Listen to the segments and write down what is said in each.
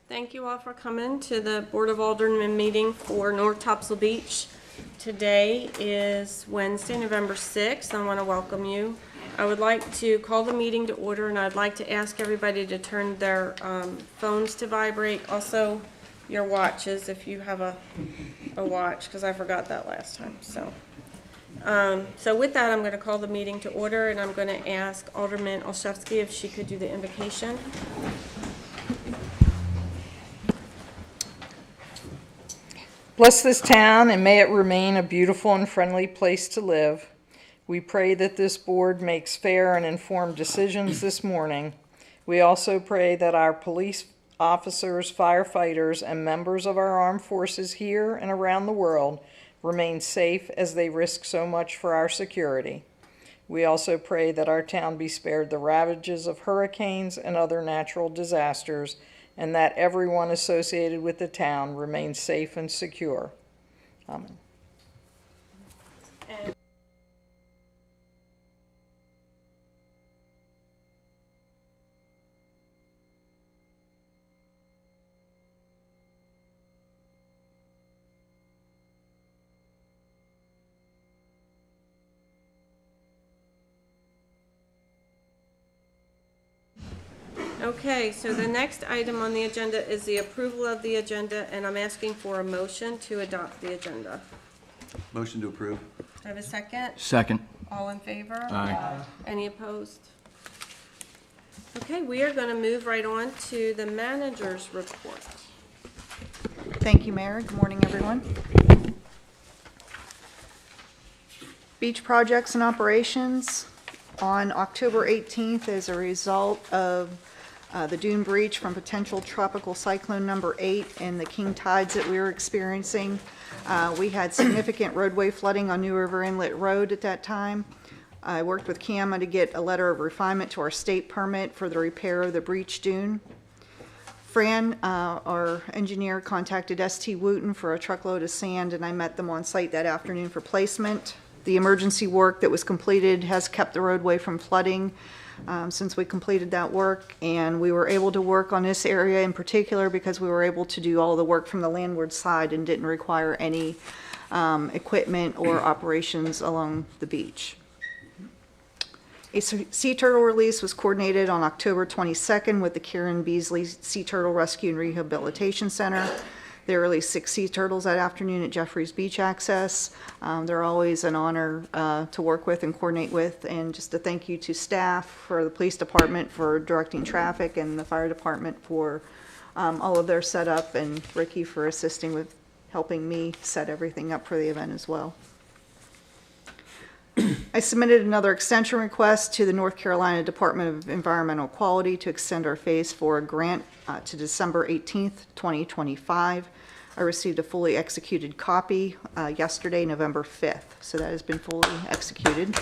Thank you all for coming to the Board of Aldermen meeting for North Topsail Beach. Today is Wednesday, November 6th. I want to welcome you. I would like to call the meeting to order, and I'd like to ask everybody to turn their phones to vibrate. Also, your watches, if you have a watch, because I forgot that last time. So with that, I'm going to call the meeting to order, and I'm going to ask Alderman Olszewski if she could do the invocation. Bless this town, and may it remain a beautiful and friendly place to live. We pray that this board makes fair and informed decisions this morning. We also pray that our police officers, firefighters, and members of our armed forces here and around the world remain safe as they risk so much for our security. We also pray that our town be spared the ravages of hurricanes and other natural disasters, and that everyone associated with the town remains safe and secure. Amen. Okay, so the next item on the agenda is the approval of the agenda, and I'm asking for a motion to adopt the agenda. Motion to approve. Do I have a second? Second. All in favor? Aye. Any opposed? Okay, we are going to move right on to the manager's report. Thank you, Mayor. Good morning, everyone. Beach projects and operations. On October 18th, as a result of the dune breach from potential tropical cyclone number 8 and the king tides that we were experiencing, we had significant roadway flooding on New River Inlet Road at that time. I worked with CAMA to get a letter of refinement to our state permit for the repair of the breach dune. Fran, our engineer, contacted ST Wooten for a truckload of sand, and I met them on site that afternoon for placement. The emergency work that was completed has kept the roadway from flooding since we completed that work, and we were able to work on this area in particular because we were able to do all the work from the landward side and didn't require any equipment or operations along the beach. A sea turtle release was coordinated on October 22nd with the Karen Beasley Sea Turtle Rescue and Rehabilitation Center. They released 6 sea turtles that afternoon at Jeffries Beach Access. They're always an honor to work with and coordinate with, and just a thank you to staff, for the police department for directing traffic, and the fire department for all of their setup, and Ricky for assisting with helping me set everything up for the event as well. I submitted another extension request to the North Carolina Department of Environmental Quality to extend our Phase 4 grant to December 18th, 2025. I received a fully executed copy yesterday, November 5th, so that has been fully executed.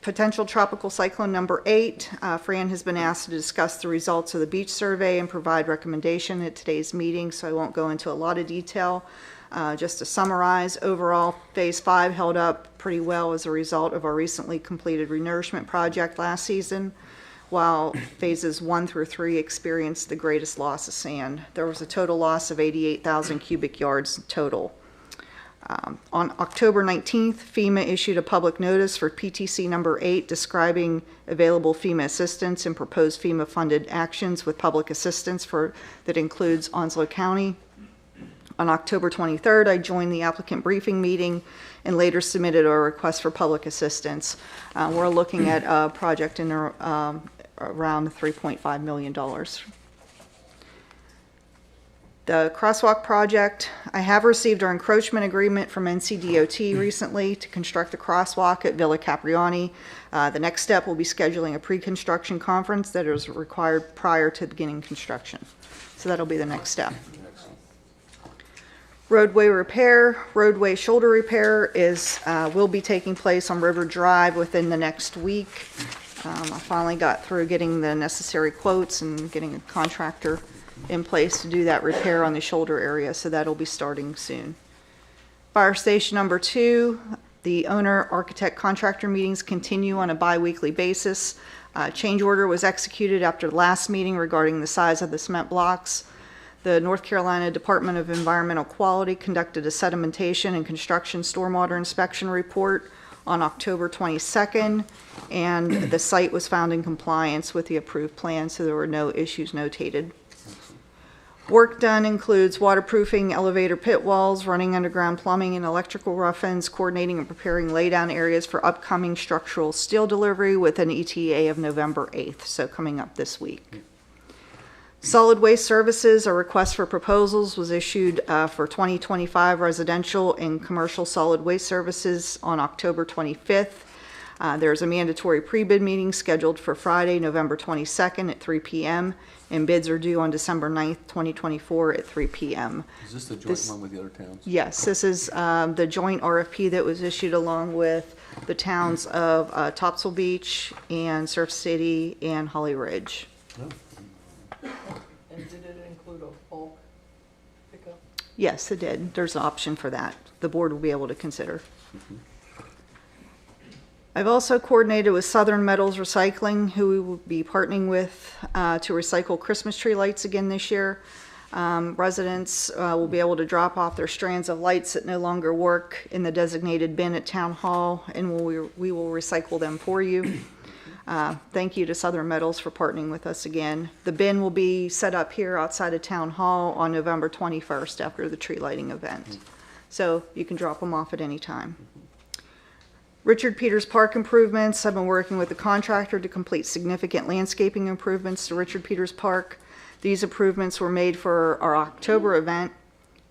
Potential tropical cyclone number 8. Fran has been asked to discuss the results of the beach survey and provide recommendation at today's meeting, so I won't go into a lot of detail. Just to summarize, overall, Phase 5 held up pretty well as a result of our recently completed renourishment project last season, while Phases 1 through 3 experienced the greatest loss of sand. There was a total loss of 88,000 cubic yards total. On October 19th, FEMA issued a public notice for PTC number 8 describing available FEMA assistance and proposed FEMA-funded actions with public assistance that includes Onslow County. On October 23rd, I joined the applicant briefing meeting and later submitted a request for public assistance. We're looking at a project in around $3.5 million. The crosswalk project, I have received our encroachment agreement from NCDOT recently to construct a crosswalk at Villa Capriani. The next step will be scheduling a pre-construction conference that is required prior to beginning construction. So that'll be the next step. Roadway repair, roadway shoulder repair will be taking place on River Drive within the next week. I finally got through getting the necessary quotes and getting a contractor in place to do that repair on the shoulder area, so that'll be starting soon. Fire station number 2, the owner, architect, contractor meetings continue on a bi-weekly basis. Change order was executed after the last meeting regarding the size of the cement blocks. The North Carolina Department of Environmental Quality conducted a sedimentation and construction stormwater inspection report on October 22nd, and the site was found in compliance with the approved plan, so there were no issues notated. Work done includes waterproofing elevator pit walls, running underground plumbing and electrical rough-ends, coordinating and preparing laydown areas for upcoming structural steel delivery with an ETA of November 8th, so coming up this week. Solid Waste Services, a request for proposals was issued for 2025 residential and commercial solid waste services on October 25th. There's a mandatory pre-bid meeting scheduled for Friday, November 22nd at 3 p.m., and bids are due on December 9th, 2024 at 3 p.m. Is this the joint one with the other towns? Yes, this is the joint RFP that was issued along with the towns of Topsail Beach and Surf City and Holly Ridge. Oh. And did it include a bulk pickup? Yes, it did. There's an option for that. The board will be able to consider. I've also coordinated with Southern Metals Recycling, who we will be partnering with to recycle Christmas tree lights again this year. Residents will be able to drop off their strands of lights that no longer work in the designated bin at Town Hall, and we will recycle them for you. Thank you to Southern Metals for partnering with us again. The bin will be set up here outside of Town Hall on November 21st after the tree lighting event. So you can drop them off at any time. Richard Peters Park improvements. I've been working with the contractor to complete significant landscaping improvements to Richard Peters Park. These improvements were made for our October event.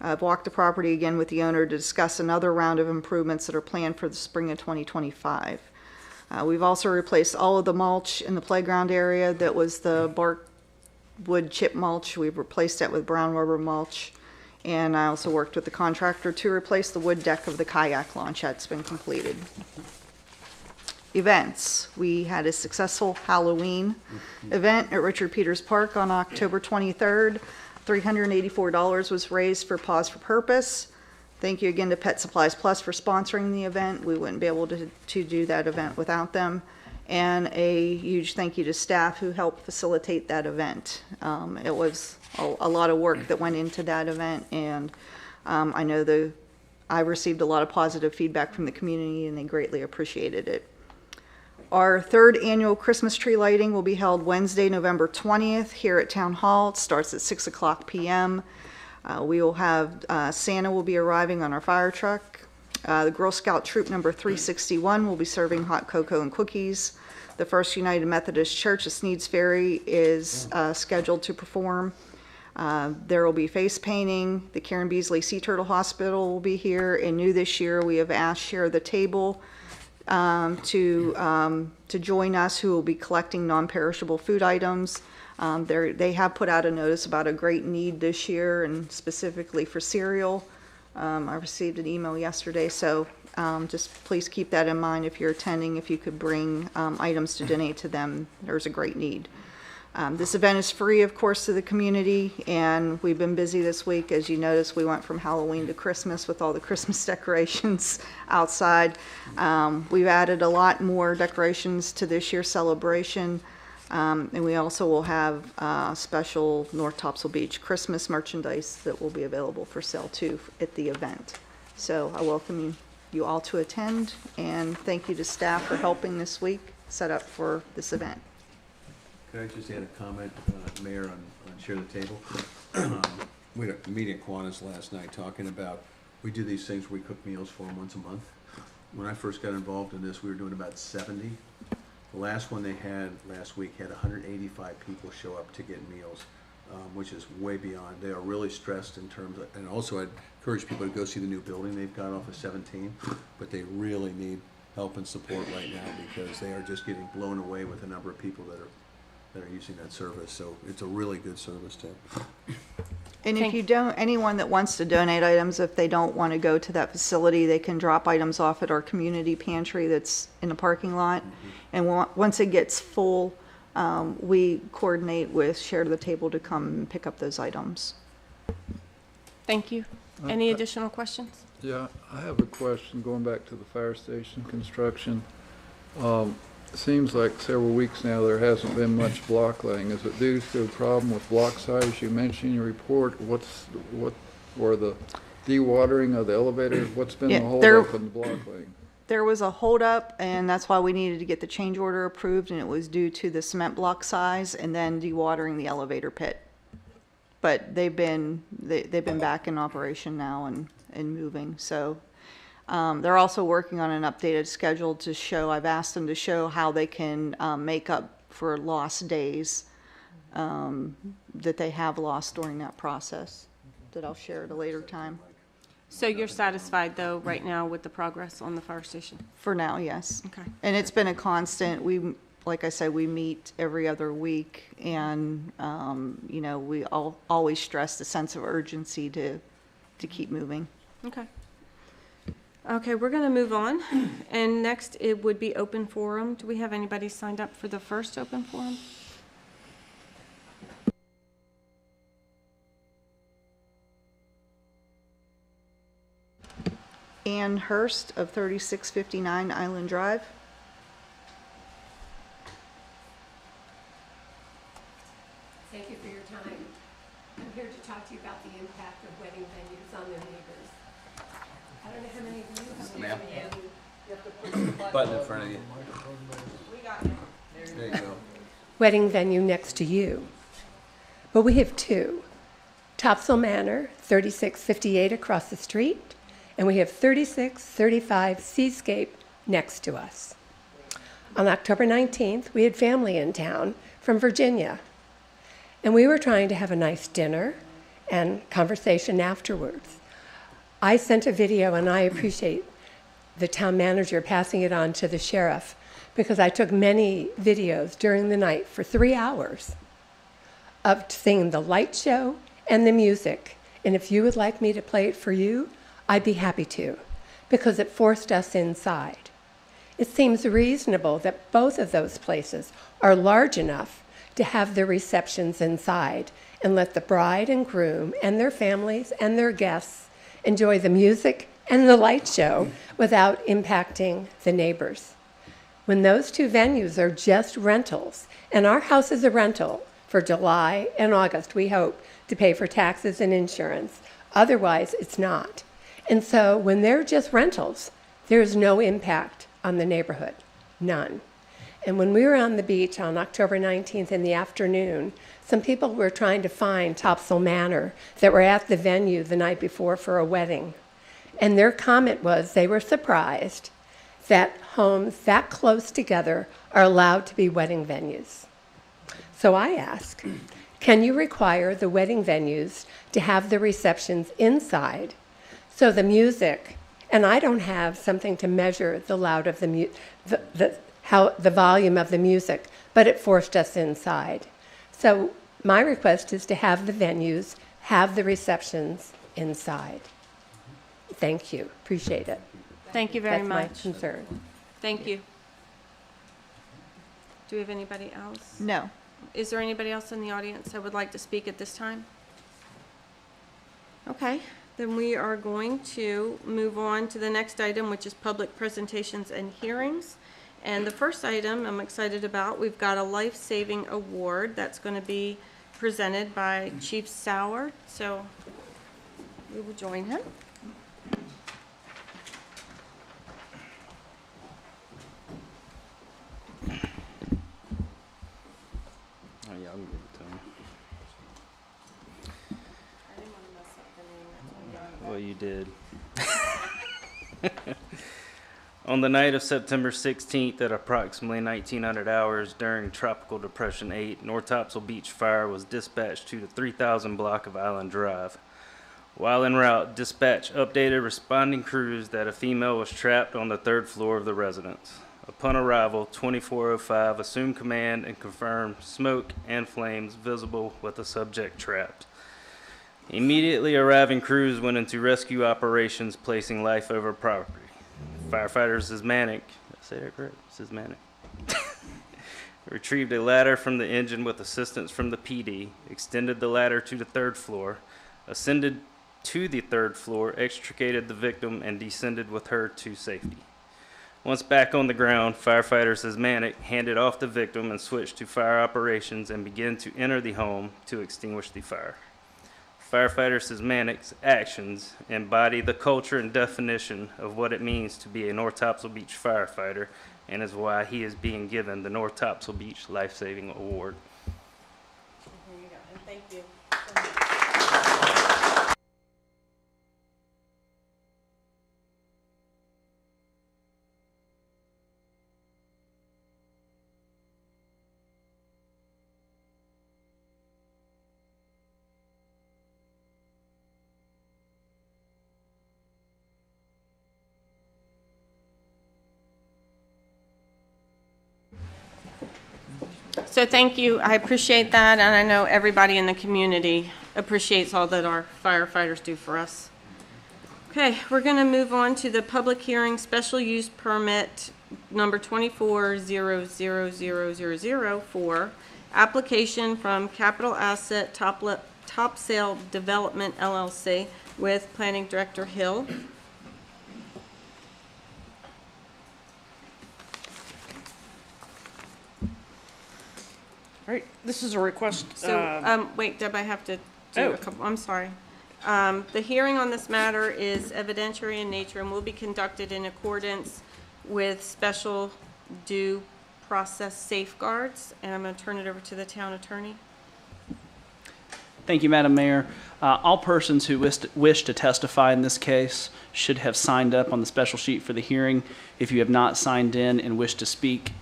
I've walked the property again with the owner to discuss another round of improvements that are planned for the spring of 2025. We've also replaced all of the mulch in the playground area that was the bark wood chip mulch. We've replaced that with brown rubber mulch. And I also worked with the contractor to replace the wood deck of the kayak launch. That's been completed. Events. We had a successful Halloween event at Richard Peters Park on October 23rd. $384 was raised for Pause for Purpose. Thank you again to Pet Supplies Plus for sponsoring the event. We wouldn't be able to do that event without them. And a huge thank you to staff who helped facilitate that event. It was a lot of work that went into that event, and I know I received a lot of positive feedback from the community, and they greatly appreciated it. Our third annual Christmas tree lighting will be held Wednesday, November 20th here at Town Hall. It starts at 6 o'clock p.m. We will have Santa will be arriving on our fire truck. The Girl Scout Troop number 361 will be serving hot cocoa and cookies. The First United Methodist Church of Sneed's Ferry is scheduled to perform. There will be face painting. The Karen Beasley Sea Turtle Hospital will be here. And new this year, we have asked Share the Table to join us, who will be collecting non-perishable food items. They have put out a notice about a great need this year, and specifically for cereal. I received an email yesterday, so just please keep that in mind if you're attending. If you could bring items to donate to them, there's a great need. This event is free, of course, to the community, and we've been busy this week. As you notice, we went from Halloween to Christmas with all the Christmas decorations outside. We've added a lot more decorations to this year's celebration, and we also will have special North Topsail Beach Christmas merchandise that will be available for sale too at the event. So I welcome you all to attend, and thank you to staff for helping this week set up for this event. Could I just add a comment, Mayor, on Share the Table? We had a meeting at Kiwanis last night talking about, we do these things where we cook meals for them once a month. When I first got involved in this, we were doing about 70. The last one they had last week had 185 people show up to get meals, which is way beyond. They are really stressed in terms of, and also I'd encourage people to go see the new building they've got off of 17, but they really need help and support right now because they are just getting blown away with the number of people that are using that service. So it's a really good service too. And if you don't, anyone that wants to donate items, if they don't want to go to that facility, they can drop items off at our community pantry that's in the parking lot. And once it gets full, we coordinate with Share the Table to come and pick up those items. Thank you. Any additional questions? Yeah, I have a question going back to the fire station construction. seems like several weeks now there hasn't been much block laying. Is it due to a problem with block size you mentioned in your report? Or the dewatering of the elevator? What's been the Yeah, there- holdup in the block laying? There was a holdup, and that's why we needed to get the change order approved, and it was due to the cement block size and then dewatering the elevator pit. But they've been back in operation now and moving, so. They're also working on an updated schedule to show, I've asked them to show how they can make up for lost days that they have lost during that process, that I'll share at a later time. So you're satisfied, though, right now with the progress on the fire station? For now, yes. Okay. And it's been a constant, like I said, we meet every other week, and, you know, we always stress the sense of urgency to keep moving. Okay. Okay, we're gonna move on, and next it would be open forum. Do we have anybody signed up for the first open forum? Ann Hurst of 3659 Island Drive. Thank you for your time. I'm here to talk to you about the impact of wedding venues on their neighbors. I don't know how many of you have Ma'am? wedding Button in front of you. There you go. wedding venue next to you. But we have two. Topsail Manor, 3658 across the street, and we have 3635 Seascape next to us. On October 19th, we had family in town from Virginia, and we were trying to have a nice dinner and conversation afterwards. I sent a video, and I appreciate the town manager passing it on to the sheriff, because I took many videos during the night for 3 hours of seeing the light show and the music. And if you would like me to play it for you, I'd be happy to, because it forced us inside. It seems reasonable that both of those places are large enough to have their receptions inside and let the bride and groom and their families and their guests enjoy the music and the light show without impacting the neighbors. When those two venues are just rentals, and our house is a rental for July and August, we hope, to pay for taxes and insurance. Otherwise, it's not. And so when they're just rentals, there's no impact on the neighborhood, none. And when we were on the beach on October 19th in the afternoon, some people were trying to find Topsail Manor that were at the venue the night before for a wedding. And their comment was they were surprised that homes that close together are allowed to be wedding venues. So I ask, can you require the wedding venues to have the receptions inside so the music, and I don't have something to measure the loud of the volume of the music, but it forced us inside. So my request is to have the venues have the receptions inside. Thank you. Appreciate it. Thank you very That's much. my concern. Thank you. Do we have anybody else? No. Is there anybody else in the audience that would like to speak at this time? Okay, then we are going to move on to the next item, which is public presentations and hearings. And the first item I'm excited about, we've got a life-saving award that's going to be presented by Chief Sauer. So we will join him. Oh, yeah, I'll give it to him. I didn't want to mess up the name. Well, you did. On the night of September 16th at approximately 1900 hours during Tropical Depression 8, North Topsail Beach Fire was dispatched to the 3000 block of Island Drive. While en route, dispatch updated responding crews that a female was trapped on the 3rd floor of the residence. Upon arrival, 2405 assumed command and confirmed smoke and flames visible with the subject trapped. Immediately arriving crews went into rescue operations, placing life over property. Firefighters Zizmanic, did I say that correct? Zizmanic. Retrieved a ladder from the engine with assistance from the PD, extended the ladder to the 3rd floor, ascended to the 3rd floor, extricated the victim, and descended with her to safety. Once back on the ground, firefighters Manic handed off the victim and switched to fire operations and began to enter the home to extinguish the fire. Firefighter Sysmanic's actions embody the culture and definition of what it means to be a North Topsail Beach firefighter, and is why he is being given the North Topsail Beach Life Saving Award. Here you go, and thank you. So thank you, I appreciate that, and I know everybody in the community appreciates all that our firefighters do for us. Okay, we're gonna move on to the public hearing, special use permit number 24-00000 for application from Capital Asset Topsail Development LLC with Planning Director Hill. All right, this is a request. So, wait, Deb, I have to do a couple, I'm sorry. The hearing on this matter is evidentiary in nature and will be conducted in accordance with special due process safeguards. And I'm going to turn it over to the town attorney. Thank you, Madam Mayor. All persons who wish to testify in this case should have signed up on the special sheet for the hearing. If you have not signed in and wish to speak,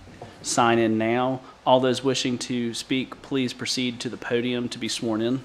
sign in now. All those wishing to speak, please proceed to the podium to be sworn in.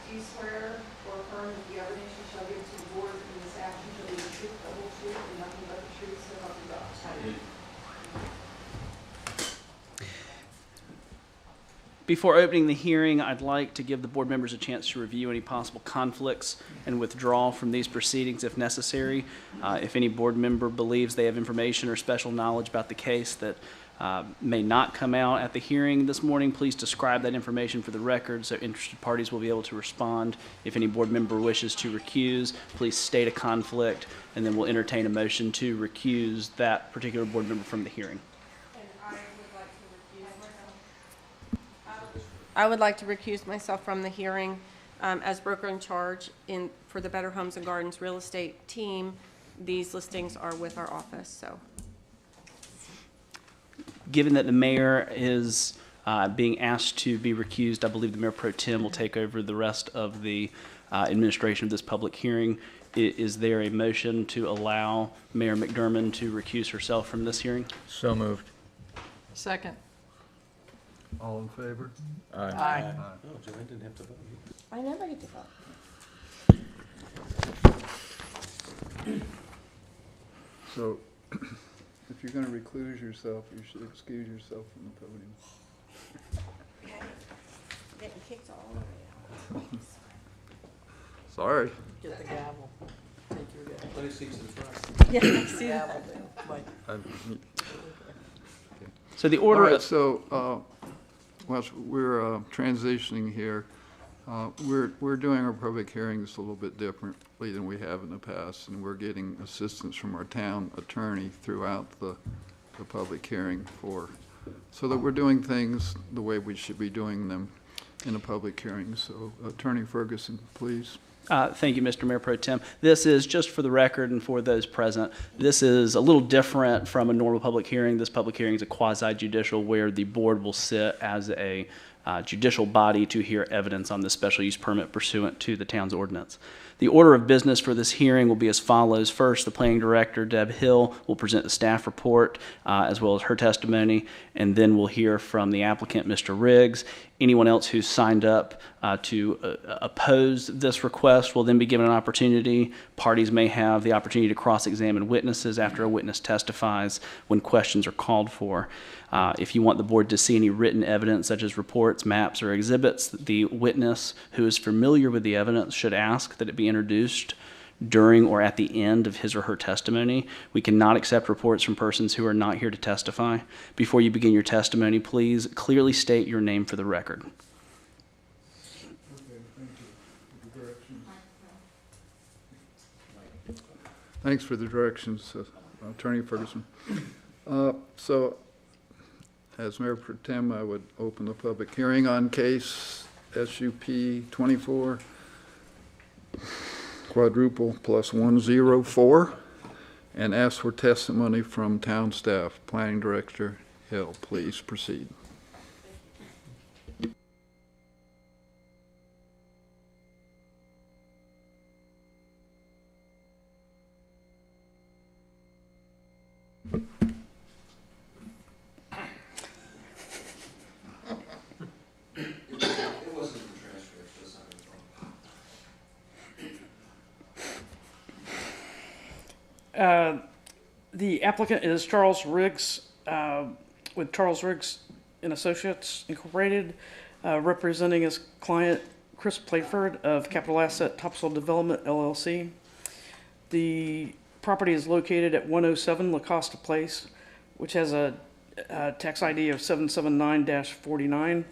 Do you swear or affirm that the evidence you shall give to the board in this action shall be the truth, the whole truth, and nothing but the truth, so help you God? Before opening the hearing, I'd like to give the board members a chance to review any possible conflicts and withdraw from these proceedings if necessary. If any board member believes they have information or special knowledge about the case that may not come out at the hearing this morning, please describe that information for the record so interested parties will be able to respond. If any board member wishes to recuse, please state a conflict, and then we'll entertain a motion to recuse that particular board member from the hearing. I would like to recuse myself from the hearing as broker in charge for the Better Homes and Gardens real estate team. These listings are with our office, so. Given that the mayor is being asked to be recused, I believe the Mayor Pro Tem will take over the rest of the administration of this public hearing. Is there a motion to allow Mayor McDermott to recuse herself from this hearing? So moved. Second. All in favor? Aye. Oh, Joanne didn't have to vote. I never get to vote. So, if you're going to recluse yourself, you should excuse yourself from the podium. Getting kicked all over. Sorry. Get the gavel. Take your gavel. Plenty of seats in front. Yeah, I see that. So the All order right, of, so, we're transitioning here. We're doing our public hearings a little bit differently than we have in the past, and we're getting assistance from our town attorney throughout the public hearing so that we're doing things the way we should be doing them in a public hearing. So Attorney Ferguson, please. Thank you, Mr. Mayor Pro Tem. This is, just for the record and for those present, this is a little different from a normal public hearing. This public hearing is a quasi-judicial where the board will sit as a judicial body to hear evidence on the special use permit pursuant to the town's ordinance. The order of business for this hearing will be as follows. First, the planning director, Deb Hill, will present the staff report as well as her testimony, and then we'll hear from the applicant, Mr. Riggs. Anyone else who's signed up to oppose this request will then be given an opportunity. Parties may have the opportunity to cross-examine witnesses after a witness testifies when questions are called for. If you want the board to see any written evidence such as reports, maps, or exhibits, the witness who is familiar with the evidence should ask that it be introduced during or at the end of his or her testimony. We cannot accept reports from persons who are not here to testify. Before you begin your testimony, please clearly state your name for the record. Thanks for the directions, Attorney Ferguson. So, as Mayor Pro Tem, I would open the public hearing on case SUP 24, quadruple plus 104, and ask for testimony from town staff. Planning Director Hill, please proceed. The applicant is Charles Riggs, with Charles Riggs and Associates Incorporated, representing his client Chris Playford of Capital Asset Topsoil Development LLC. The property is located at 107 La Costa Place, which has a tax ID of 779-49.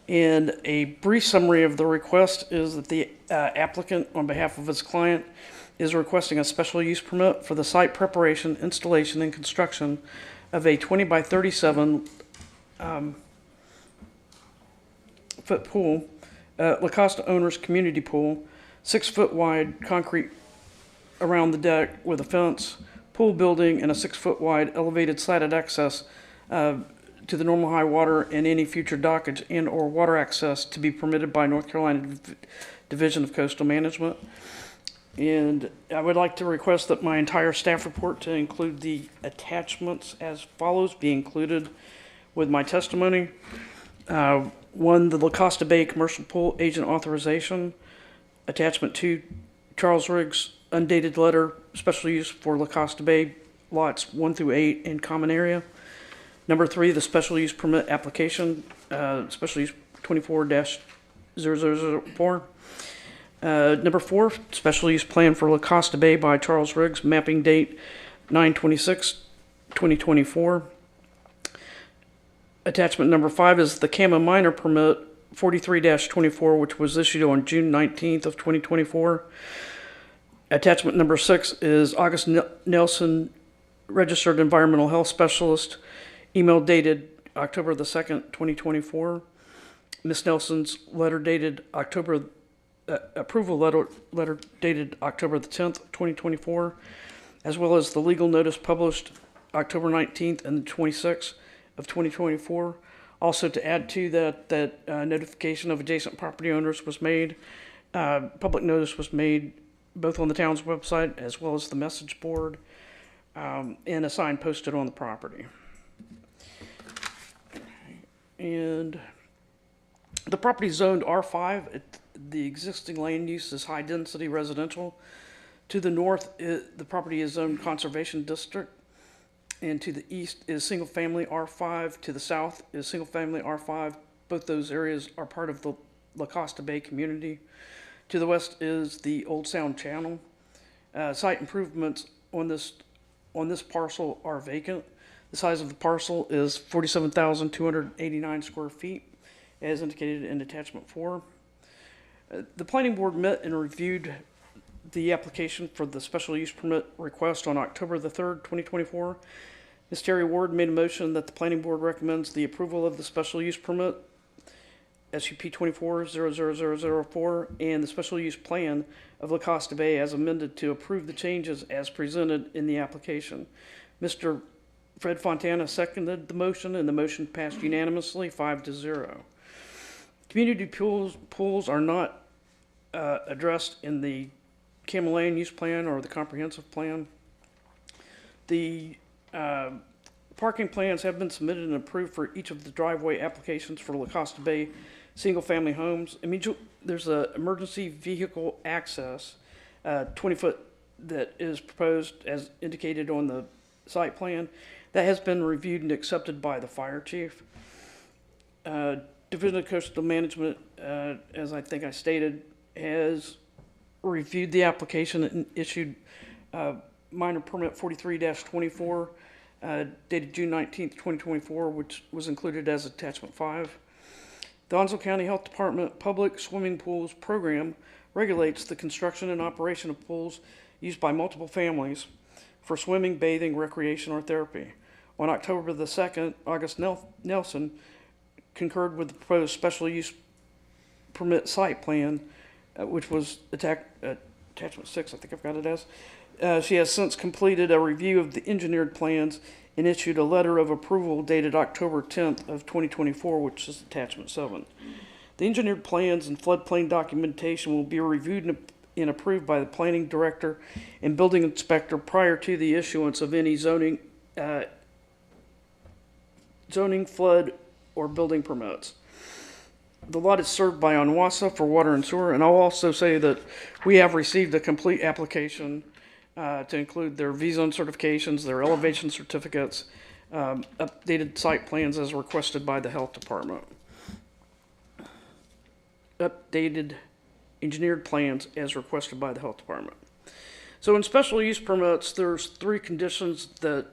And a brief summary of the request is that the applicant, on behalf of his client, is requesting a special use permit for the site preparation, installation, and construction of a 20 by 37 foot pool, La Costa Owners Community Pool, 6 foot wide concrete around the deck with a fence, pool building, and a 6 foot wide elevated slatted access to the normal high water and any future dockage and or water access to be permitted by North Carolina Division of Coastal Management. And I would like to request that my entire staff report, to include the attachments as follows, be included with my testimony. One, the La Costa Bay Commercial Pool Agent Authorization. Attachment 2, Charles Riggs undated letter, special use for La Costa Bay lots 1 through 8 in common area. Number 3, the special use permit application, special use 24-0004. Number 4, special use plan for La Costa Bay by Charles Riggs, mapping date 9/26/2024. Attachment number 5 is the Cama Minor permit 43-24, which was issued on June 19th of 2024. Attachment number 6 is August Nelson, registered environmental health specialist, email dated October the 2nd, 2024. Ms. Nelson's letter dated approval letter dated October the 10th, 2024, as well as the legal notice published October 19th and the 26th of 2024. Also, to add to that notification of adjacent property owners was made. Public notice was made both on the town's website as well as the message board, and a sign posted on the property. And the property is zoned R5. The existing land use is high density residential. To the north, the property is zoned conservation district, and to the east is single family R5. To the south is single family R5. Both those areas are part of the La Costa Bay community. To the west is the Old Sound Channel. Site improvements on this parcel are vacant. The size of the parcel is 47,289 square feet, as indicated in attachment 4. The planning board met and reviewed the application for the special use permit request on October the 3rd, 2024. Ms. Terry Ward made a motion that the planning board recommends the approval of the special use permit, SUP 24-00004, and the special use plan of La Costa Bay as amended to approve the changes as presented in the application. Mr. Fred Fontana seconded the motion, and the motion passed unanimously 5-0. Community pools are not addressed in the Camel Land Use Plan or the Comprehensive Plan. The parking plans have been submitted and approved for each of the driveway applications for La Costa Bay single-family homes. There's an emergency vehicle access, 20-foot, that is proposed as indicated on the site plan. That has been reviewed and accepted by the fire chief. Division of Coastal Management, as I think I stated, has reviewed the application and issued minor permit 43-24, dated June 19th, 2024, which was included as attachment 5. The Onslow County Health Department Public Swimming Pools Program regulates the construction and operation of pools used by multiple families for swimming, bathing, recreation, or therapy. On October the 2nd, August Nelson concurred with the proposed special use permit site plan, which was attachment 6, I think I've got it as. She has since completed a review of the engineered plans and issued a letter of approval dated October 10th of 2024, which is attachment 7. The engineered plans and floodplain documentation will be reviewed and approved by the planning director and building inspector prior to the issuance of any zoning, flood, or building permits. The lot is served by Onwassa for water and sewer, and I'll also say that we have received a complete application to include their V-Zone certifications, their elevation certificates, updated site plans as requested by the health department. Updated engineered plans as requested by the health department. So in special use permits, there's 3 conditions that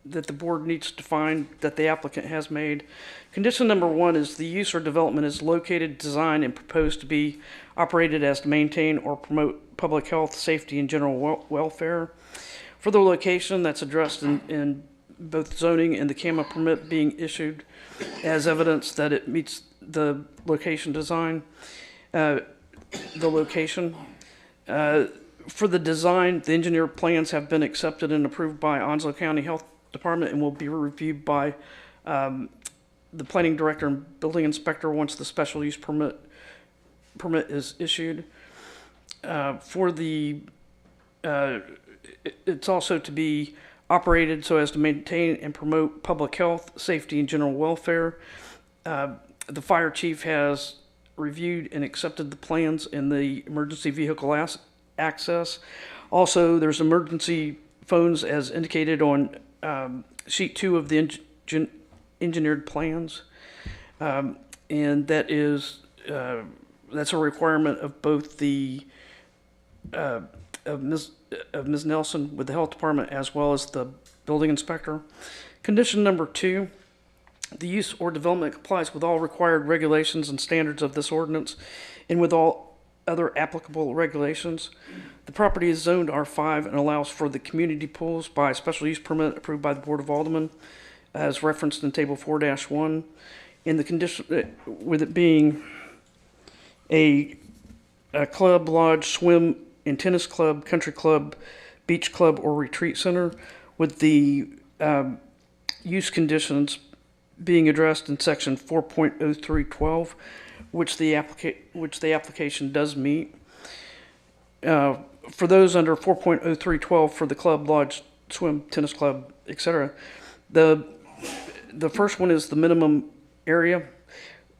that the board needs to find that the applicant has made. Condition number 1 is the use or development is located, designed, and proposed to be operated as to maintain or promote public health, safety, and general welfare. For the location, that's addressed in both zoning and the CAMA permit being issued as evidence that it meets the location design. For the design, the engineered plans have been accepted and approved by Onslow County Health Department and will be reviewed by the planning director and building inspector once the special use permit is issued. It's also to be operated so as to maintain and promote public health, safety, and general welfare. The fire chief has reviewed and accepted the plans in the emergency vehicle access. Also, there's emergency phones as indicated on sheet 2 of the engineered plans, and that is that's a requirement of both the of Ms. Nelson with the health department as well as the building inspector. Condition number 2. The use or development complies with all required regulations and standards of this ordinance and with all other applicable regulations. The property is zoned R5 and allows for the community pools by special use permit approved by the Board of Aldermen as referenced in Table 4-1. In the condition, with it being a club, lodge, swim and tennis club, country club, beach club, or retreat center, with the use conditions being addressed in section 4.0312, which the application does meet. For those under 4.0312 for the club, lodge, swim, tennis club, etc., the first one is the minimum area,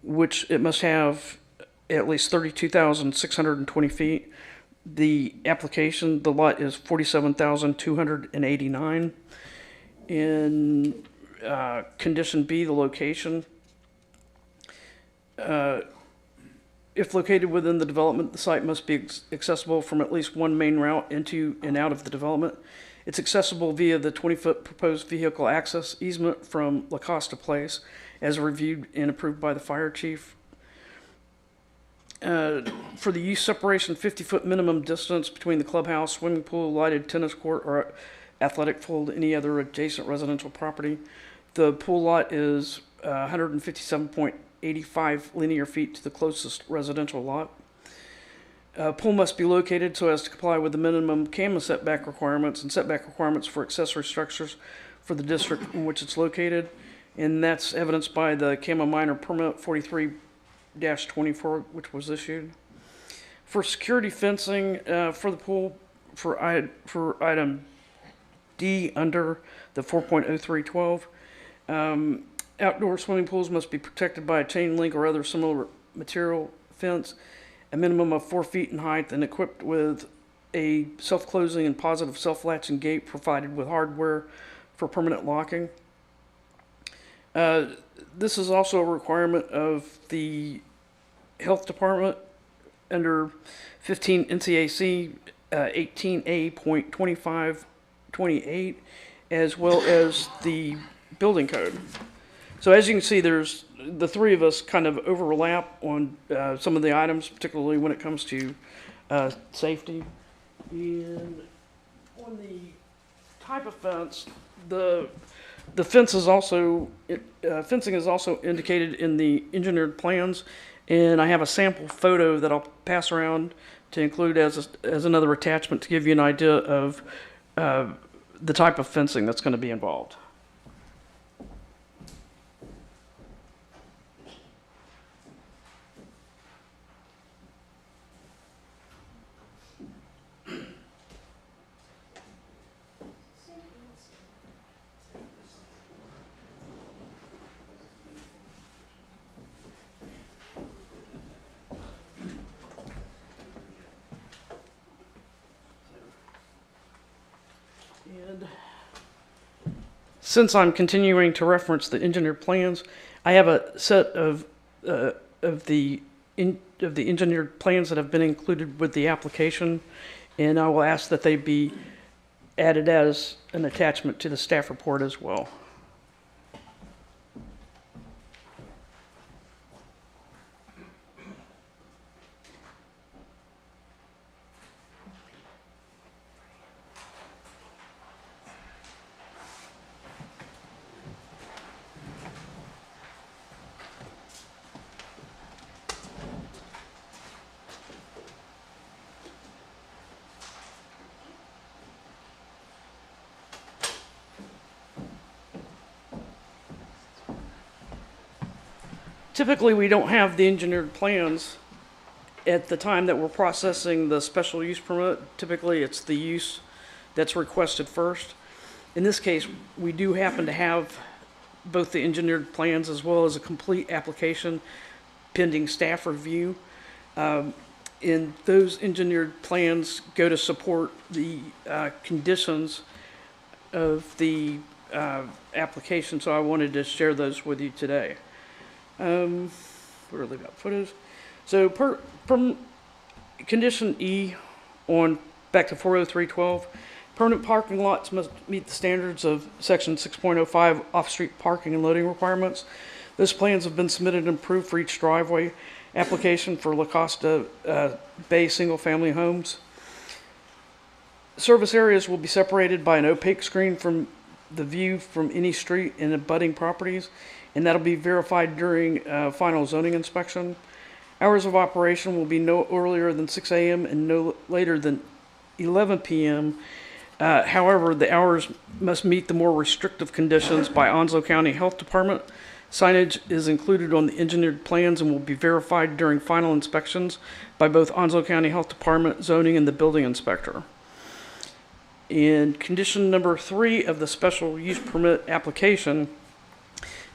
which it must have at least 32,620 feet. The application, the lot is 47,289. In condition B, the location. If located within the development, the site must be accessible from at least one main route into and out of the development. It's accessible via the 20-foot proposed vehicle access easement from La Costa Place, as reviewed and approved by the fire chief. For the use separation, 50-foot minimum distance between the clubhouse, swimming pool, lighted tennis court, or athletic field, any other adjacent residential property. The pool lot is 157.85 linear feet to the closest residential lot. Pool must be located so as to comply with the minimum CAMA setback requirements and setback requirements for accessory structures for the district in which it's located. And that's evidenced by the CAMA minor permit 24, which was issued. For security fencing for the pool, for item D under the 4.0312, outdoor swimming pools must be protected by a chain link or other similar material fence, a minimum of 4 feet in height, and equipped with a self-closing and positive self-latching gate provided with hardware for permanent locking. This is also a requirement of the health department under 15 NCAC 18A.2528, as well as the building code. So as you can see, there's the three of us kind of overlap on some of the items, particularly when it comes to safety. And on the type of fence, the fence is also fencing is also indicated in the engineered plans, and I have a sample photo that I'll pass around to include as another attachment to give you an idea of the type of fencing that's going to be involved. And since I'm continuing to reference the engineered plans, I have a set of the engineered plans that have been included with the application, and I will ask that they be added as an attachment to the staff report as well. Typically, we don't have the engineered plans at the time that we're processing the special use permit. Typically, it's the use that's requested first. In this case, we do happen to have both the engineered plans as well as a complete application pending staff review. And those engineered plans go to support the conditions of the application, so I wanted to share those with you today. Where are they got photos? So per condition E on back to 40312, permanent parking lots must meet the standards of section 6.05 off-street parking and loading requirements. Those plans have been submitted and approved for each driveway application for La Costa Bay single-family homes. Service areas will be separated by an opaque screen from the view from any street and abutting properties, and that'll be verified during final zoning inspection. Hours of operation will be no earlier than 6 a.m. and no later than 11 p.m. However, the hours must meet the more restrictive conditions by Onslow County Health Department. Signage is included on the engineered plans and will be verified during final inspections by both Onslow County Health Department, zoning, and the building inspector. And condition number 3 of the special use permit application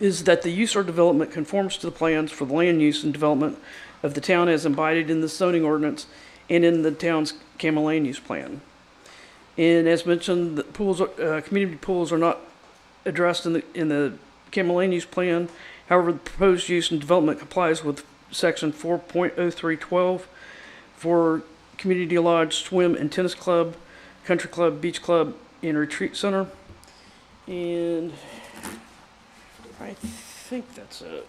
is that the use or development conforms to the plans for the land use and development of the town as embodied in the zoning ordinance and in the town's CAMA land use plan. And as mentioned, the pools, community pools are not addressed in the CAMA land use plan. However, the proposed use and development complies with section 4.0312 for community lodge, swim and tennis club, country club, beach club, and retreat center. And I think that's it.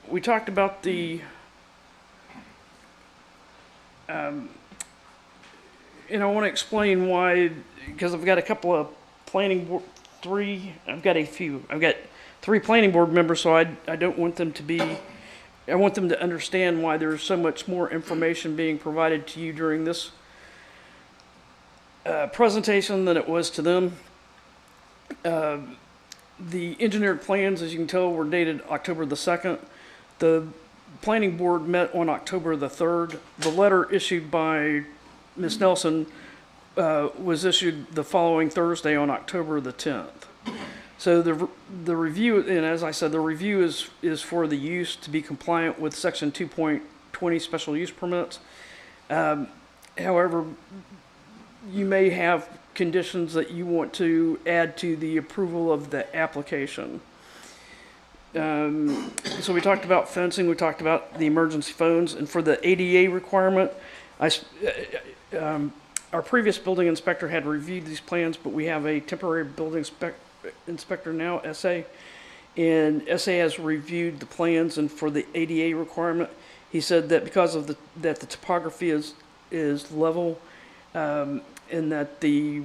We talked about the, and I want to explain why, because I've got a couple of planning board, I've got 3 planning board members, so I don't want them to be, I want them to understand why there's so much more information being provided to you during this presentation than it was to them. The engineered plans, as you can tell, were dated October the 2nd. The planning board met on October the 3rd. The letter issued by Ms. Nelson was issued the following Thursday on October the 10th. So the review, and as I said, the review is for the use to be compliant with Section 2.20 special use permits. However, you may have conditions that you want to add to the approval of the application. So we talked about fencing, we talked about the emergency phones, and for the ADA requirement, our previous building inspector had reviewed these plans, but we have a temporary building inspector now, SA, and SA has reviewed the plans, and for the ADA requirement, he said that because of that the topography is level, and that the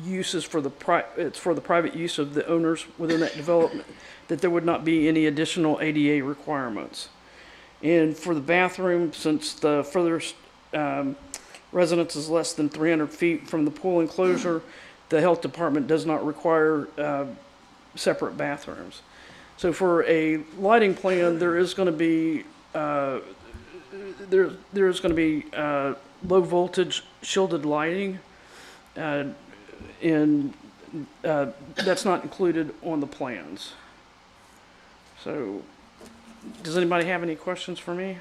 use is for the private use of the owners within that development, that there would not be any additional ADA requirements. And for the bathroom, since the furthest residence is less than 300 feet from the pool enclosure, the health department does not require separate bathrooms. So for a lighting plan, there is going to be low voltage shielded lighting, and that's not included on the plans. So, does anybody have any questions for me?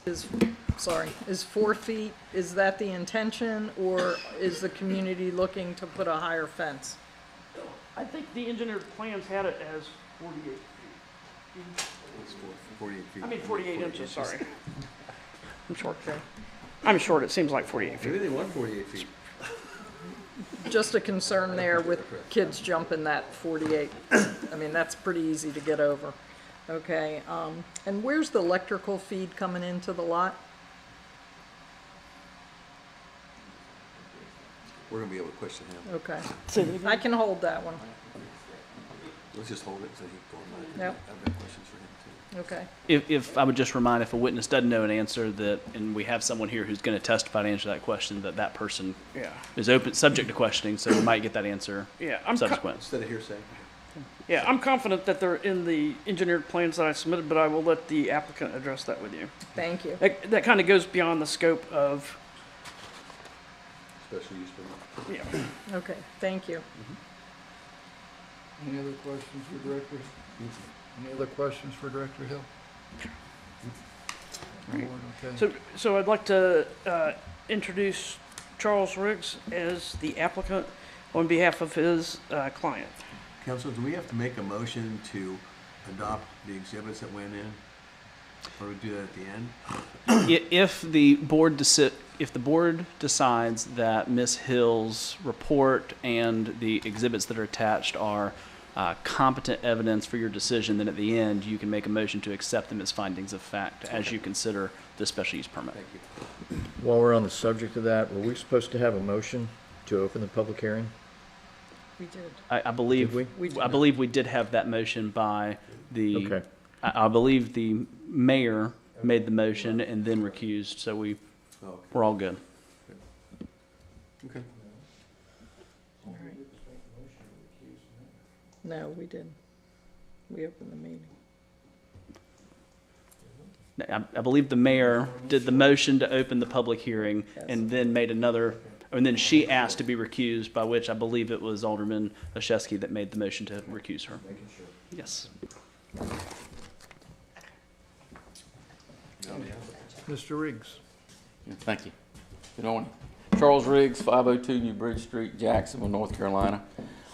Is 4 feet, is that the intention, or is the community looking to put a higher fence? I think the engineered plans had it as 48 feet. It's 48 feet. I mean 48 inches, sorry. I'm short. I'm short, it seems like 48 feet. Maybe they want 48 feet. Just a concern there with kids jumping that 48. I mean, that's pretty easy to get over. Okay, and where's the electrical feed coming into the lot? We're gonna be able to question him. Okay, I can hold that one. Let's just hold it so he can go on. Yep. I've got questions for him too. Okay, If I would just remind, if a witness doesn't know an answer, that, and we have someone here who's going to testify to answer that question, that person Yeah. is open, subject to questioning, so we might get that answer Yeah, subsequent. Instead of hearsay. Yeah, I'm confident that they're in the engineered plans that I submitted, but I will let the applicant address that with you. thank you. That kind of goes beyond the scope of, Special use permit. yeah. Okay, thank you. Any other questions for Director? Any other questions for Director Hill? Right. Okay. So I'd like to introduce Charles Riggs as the applicant on behalf of his client. Council, do we have to make a motion to adopt the exhibits that went in? Or we do that at the end? If the board decides that Ms. Hill's report and the exhibits that are attached are competent evidence for your decision, then at the end, you can make a motion to accept them as findings of fact as you consider the special use permit. Thank you. While we're on the subject of that, were we supposed to have a motion to open the public hearing? We did. I believe, Did we? We did I believe we did have that motion by the, Okay. I believe the mayor made the motion and then recused, so Okay. we're all good. Okay. No, we didn't. We opened the meeting. I believe the mayor did the motion to open the public hearing and then made another, and then she asked to be recused, by which I believe it was Alderman Oshesky that made the motion to recuse her. Yes. Mr. Riggs. Thank you. Good morning. Charles Riggs, 502 New Bridge Street, Jacksonville, North Carolina.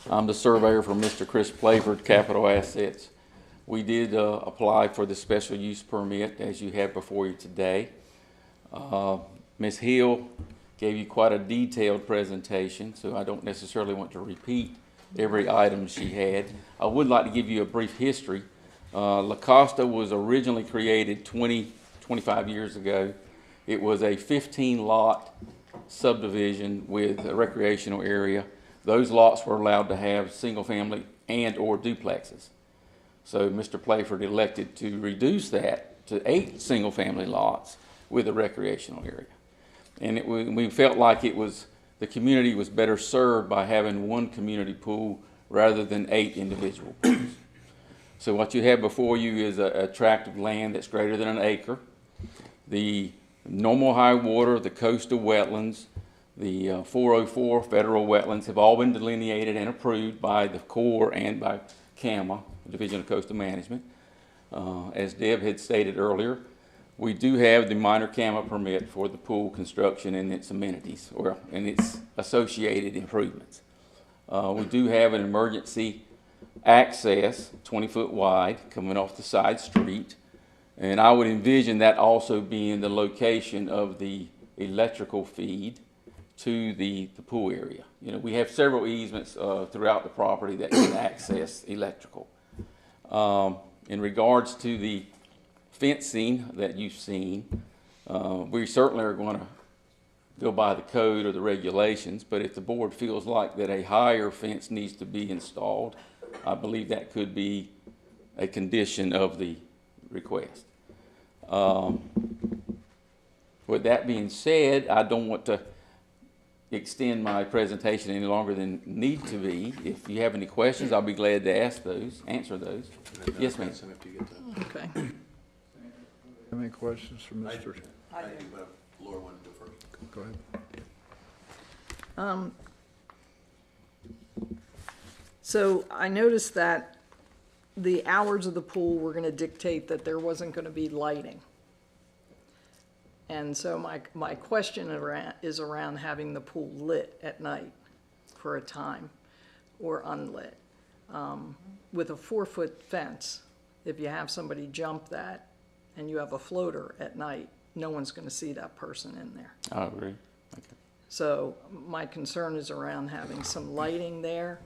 I'm the surveyor for Mr. Chris Playford, Capital Assets. We did apply for the special use permit as you have before you today. Ms. Hill gave you quite a detailed presentation, so I don't necessarily want to repeat every item she had. I would like to give you a brief history. La Costa was originally created 25 years ago. It was a 15-lot subdivision with a recreational area. Those lots were allowed to have single-family and or duplexes. So Mr. Playford elected to reduce that to 8 single-family lots with a recreational area. And we felt like the community was better served by having one community pool rather than 8 individual pools. So what you have before you is a tract of land that's greater than an acre. The normal high water, the coastal wetlands, the 404 federal wetlands have all been delineated and approved by the Corps and by CAMA, the Division of Coastal Management. As Deb had stated earlier, we do have the minor CAMA permit for the pool construction and its amenities, and its associated improvements. We do have an emergency access, 20-foot wide, coming off the side street. And I would envision that also being the location of the electrical feed to the pool area. You know, we have several easements throughout the property that can access electrical. In regards to the fencing that you've seen, we certainly are going to go by the code or the regulations, but if the board feels like that a higher fence needs to be installed, I believe that could be a condition of the request. With that being said, I don't want to extend my presentation any longer than need to be. If you have any questions, I'll be glad to answer those. Yes, ma'am. Okay. Have any questions for Mr.? I think Laura wanted to go first. Go ahead. So I noticed that the hours of the pool were going to dictate that there wasn't going to be lighting. And so my question is around having the pool lit at night for a time or unlit. With a 4-foot fence, if you have somebody jump that and you have a floater at night, no one's going to see that person in there. I agree. Okay. So my concern is around having some lighting there.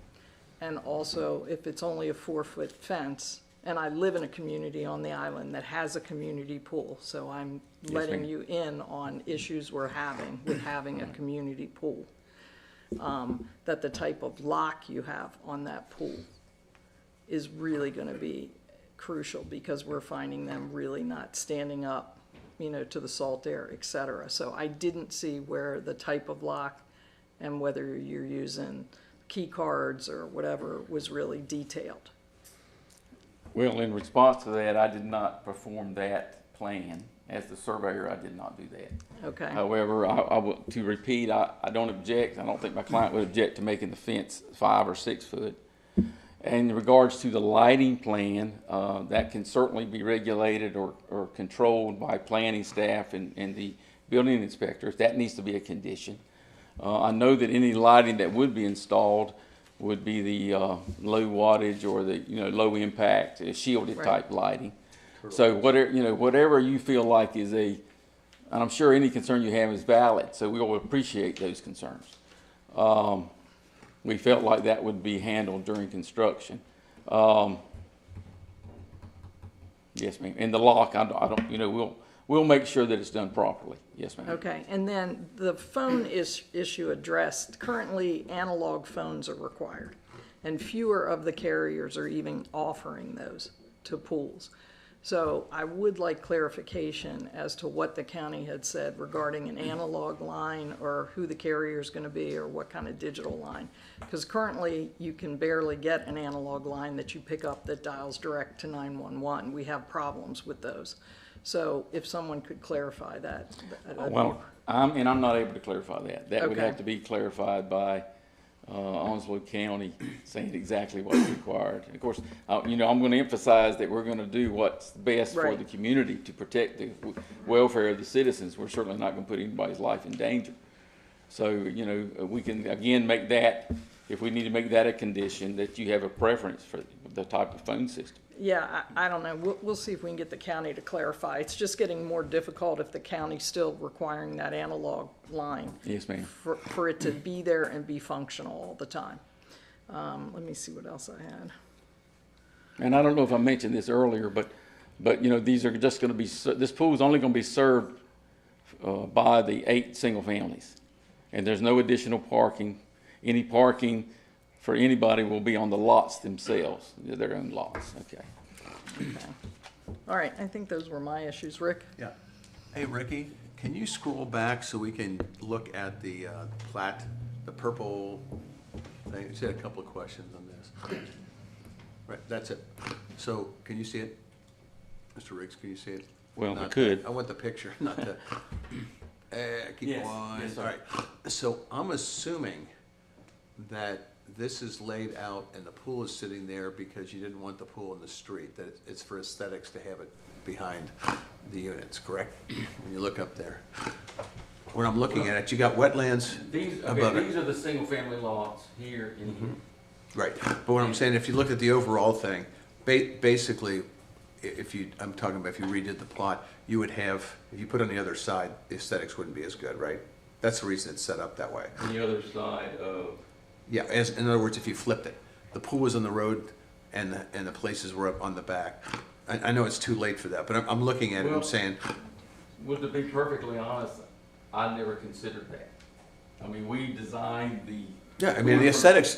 And also, if it's only a 4-foot fence, and I live in a community on the island that has a community pool, so I'm letting you in on issues we're having with having a community pool. That the type of lock you have on that pool is really going to be crucial, because we're finding them really not standing up, you know, to the salt air, et cetera. So I didn't see where the type of lock and whether you're using key cards or whatever was really detailed. Well, in response to that, I did not perform that plan. As the surveyor, I did not do that. Okay. However, to repeat, I don't object. I don't think my client would object to making the fence 5 or 6 foot. And in regards to the lighting plan, that can certainly be regulated or controlled by planning staff and the building inspectors. That needs to be a condition. I know that any lighting that would be installed would be the low wattage or the low impact shielded type lighting. So whatever you feel like is and I'm sure any concern you have is valid. So we will appreciate those concerns. We felt like that would be handled during construction. Yes, ma'am. And the lock, I don't. We'll make sure that it's done properly. Yes, ma'am. Okay, and then the phone issue addressed. Currently, analog phones are required, and fewer of the carriers are even offering those to pools. So I would like clarification as to what the county had said regarding an analog line, or who the carrier is going to be, or what kind of digital line. Because currently, you can barely get an analog line that you pick up that dials direct to 911. We have problems with those. So if someone could clarify that. Well, I'm not able to clarify that. That would Okay. have to be clarified by Onslow County saying exactly what's required. And of course, I'm going to emphasize that we're going to do what's best for Right. the community to protect the welfare of the citizens. We're certainly not going to put anybody's life in danger. So, we can again make that, if we need to make that a condition, that you have a preference for the type of phone system. Yeah, I don't know. We'll see if we can get the county to clarify. It's just getting more difficult if the county's still requiring that analog line. Yes, ma'am. For it to be there and be functional all the time. Let me see what else I had. And I don't know if I mentioned this earlier, but these are just going to be, this pool is only going to be served by the 8 single families. And there's no additional parking. Any parking for anybody will be on the lots themselves, their own lots. Okay. All right, I think those were my issues. Rick? Yeah. Hey, Ricky, Can you scroll back so we can look at the plat, the purple thing? You said a couple of questions on this. Right, that's it. So, can you see it? Mr. Riggs, can you see it? Well, I Not could. I want the picture, not the, keep Yes, going. yes, sir. All right, so I'm assuming that this is laid out and the pool is sitting there because you didn't want the pool in the street, that it's for aesthetics to have it behind the units, correct? When you look up there. When I'm looking at it, you got wetlands above it. These are the single-family lots here in here. Right, but what I'm saying, if you look at the overall thing, basically, I'm talking about if you redid the plot, you would have, if you put on the other side, the aesthetics wouldn't be as good, right? That's the reason it's set up that way. On the other side of, Yeah, in other words, if you flipped it, the pool was on the road and the places were up on the back. I know it's too late for that, but I'm looking at it and I'm saying, well, to be perfectly honest, I never considered that. I mean, we designed the. yeah, I mean, the aesthetics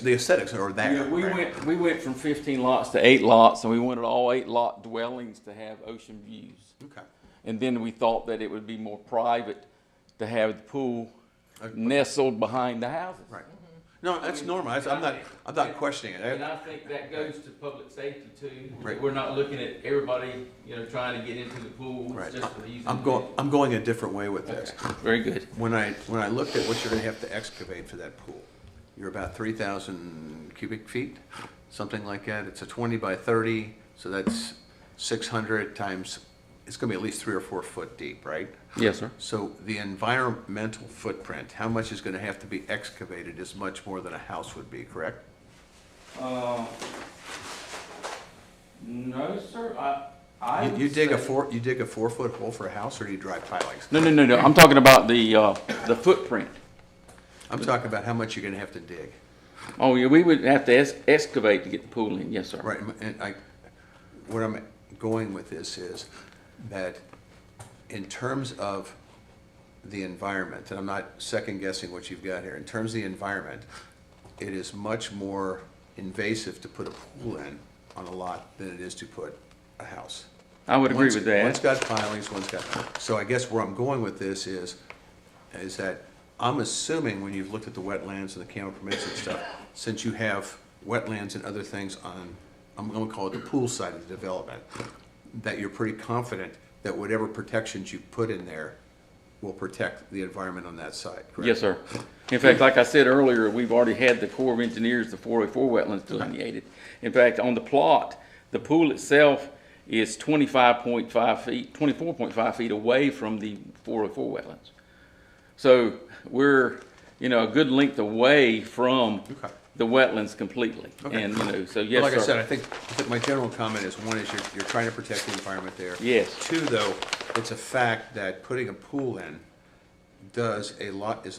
are there. Yeah, right? we went from 15 lots to 8 lots, and we wanted all 8 lot dwellings to have ocean views. Okay. And then we thought that it would be more private to have the pool nestled behind the houses. Right. No, that's normal. I'm not questioning it. And I think that goes to public safety too. Right. We're not looking at everybody, trying to get into the pool. Right. It's just for the easy. I'm going a different way with this. Okay. Very good. When I looked at what you're gonna have to excavate for that pool, you're about 3,000 cubic feet, something like that. It's a 20 by 30, so that's 600 times, it's gonna be at least 3 or 4 foot deep, right? Yes, sir. So the environmental footprint, how much is gonna have to be excavated is much more than a house would be, correct? No, sir. You dig a 4 foot hole for a house, or do you dry pilings? No. I'm talking about the footprint. I'm talking about how much you're gonna have to dig. Oh, yeah, we would have to excavate to get the pool in. Yes, sir. Right, and what I'm going with this is that in terms of the environment, and I'm not second guessing what you've got here, in terms of the environment, it is much more invasive to put a pool in on a lot than it is to put a house. I would agree with that. One's got pilings, one's got, so I guess where I'm going with this is that I'm assuming when you've looked at the wetlands and the camera permits and stuff, since you have wetlands and other things on, I'm gonna call it the pool side of the development, that you're pretty confident that whatever protections you put in there will protect the environment on that side, correct? Yes, sir. In fact, like I said earlier, we've already had the Corps of Engineers, the 404 wetlands delineated. In fact, on the plot, the pool itself is 25.5 feet, 24.5 feet away from the 404 wetlands. So we're, a good length away from the wetlands completely. Okay. And, so Well, yes, like sir. I said, I think my general comment is, one is you're trying to protect the environment there. Yes. 2, though, it's a fact that putting a pool in is a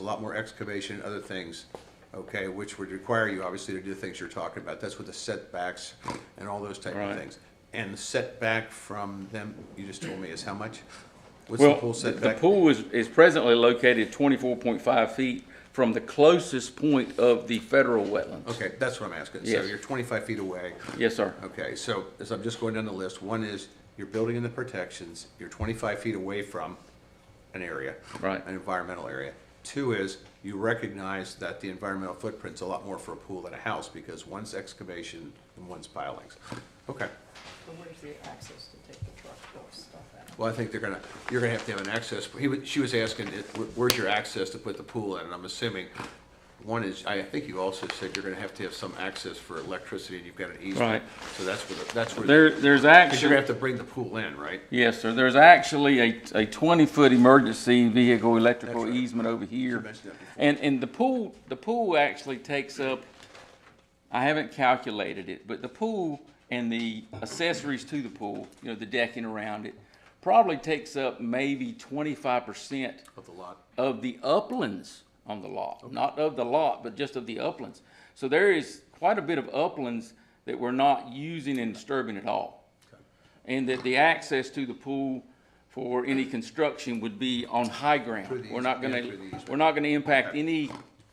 lot more excavation and other things, okay, which would require you obviously to do the things you're talking about. That's with the setbacks and all those type of Right. things. And the setback from them, you just told me, is how much? What's the pool The setback? pool is presently located 24.5 feet from the closest point of the federal wetlands. Okay, that's what I'm asking. So Yes. you're 25 feet away. Yes, sir. Okay, so as I'm just going down the list, one is you're building in the protections, you're 25 feet away from an area. Right. An environmental area. 2 is you recognize that the environmental footprint's a lot more for a pool than a house because one's excavation and one's pilings. Okay. So where's the access to take the truck or stuff out? Well, I think you're gonna have to have an access. She was asking, where's your access to put the pool in? And I'm assuming one is, I think you also said you're gonna have to have some access for electricity, and you've got an easement. Right. So that's where. There's Because you're actually, gonna have to bring the pool in, right? yes, sir, there's actually a 20-foot emergency vehicle electrical That's right. easement over You here. mentioned that before. And the pool actually takes up, I haven't calculated it, but the pool and the accessories to the pool, the decking around it, probably takes up maybe 25% Of the lot. of the uplands on the lot. Not of the lot, but just of the uplands. So there is quite a bit of uplands that we're not using and disturbing at all. And that the access to the pool for any construction would be on high Through ground. the We're not easement, gonna, yeah, through the easement. we're not gonna impact any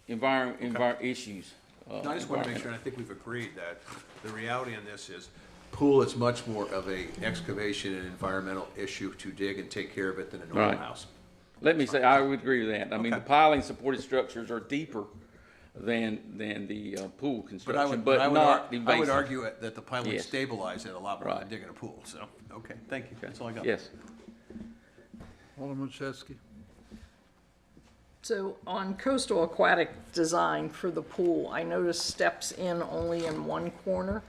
environment issues. No, I just want to make sure, and I think we've agreed that the reality in this is, pool is much more of a excavation and environmental issue to dig and take care of it than a normal Right. house. Let me say, I would agree with that. I mean, the Okay. piling supported structures are deeper than the pool But construction, but not I would invasive. argue that the piling Yes. stabilize it a lot more than Right. digging a pool, so, okay, thank you, that's all I got. Yes. Alderman Chesky? So on coastal aquatic design for the pool, I noticed steps in only in one corner.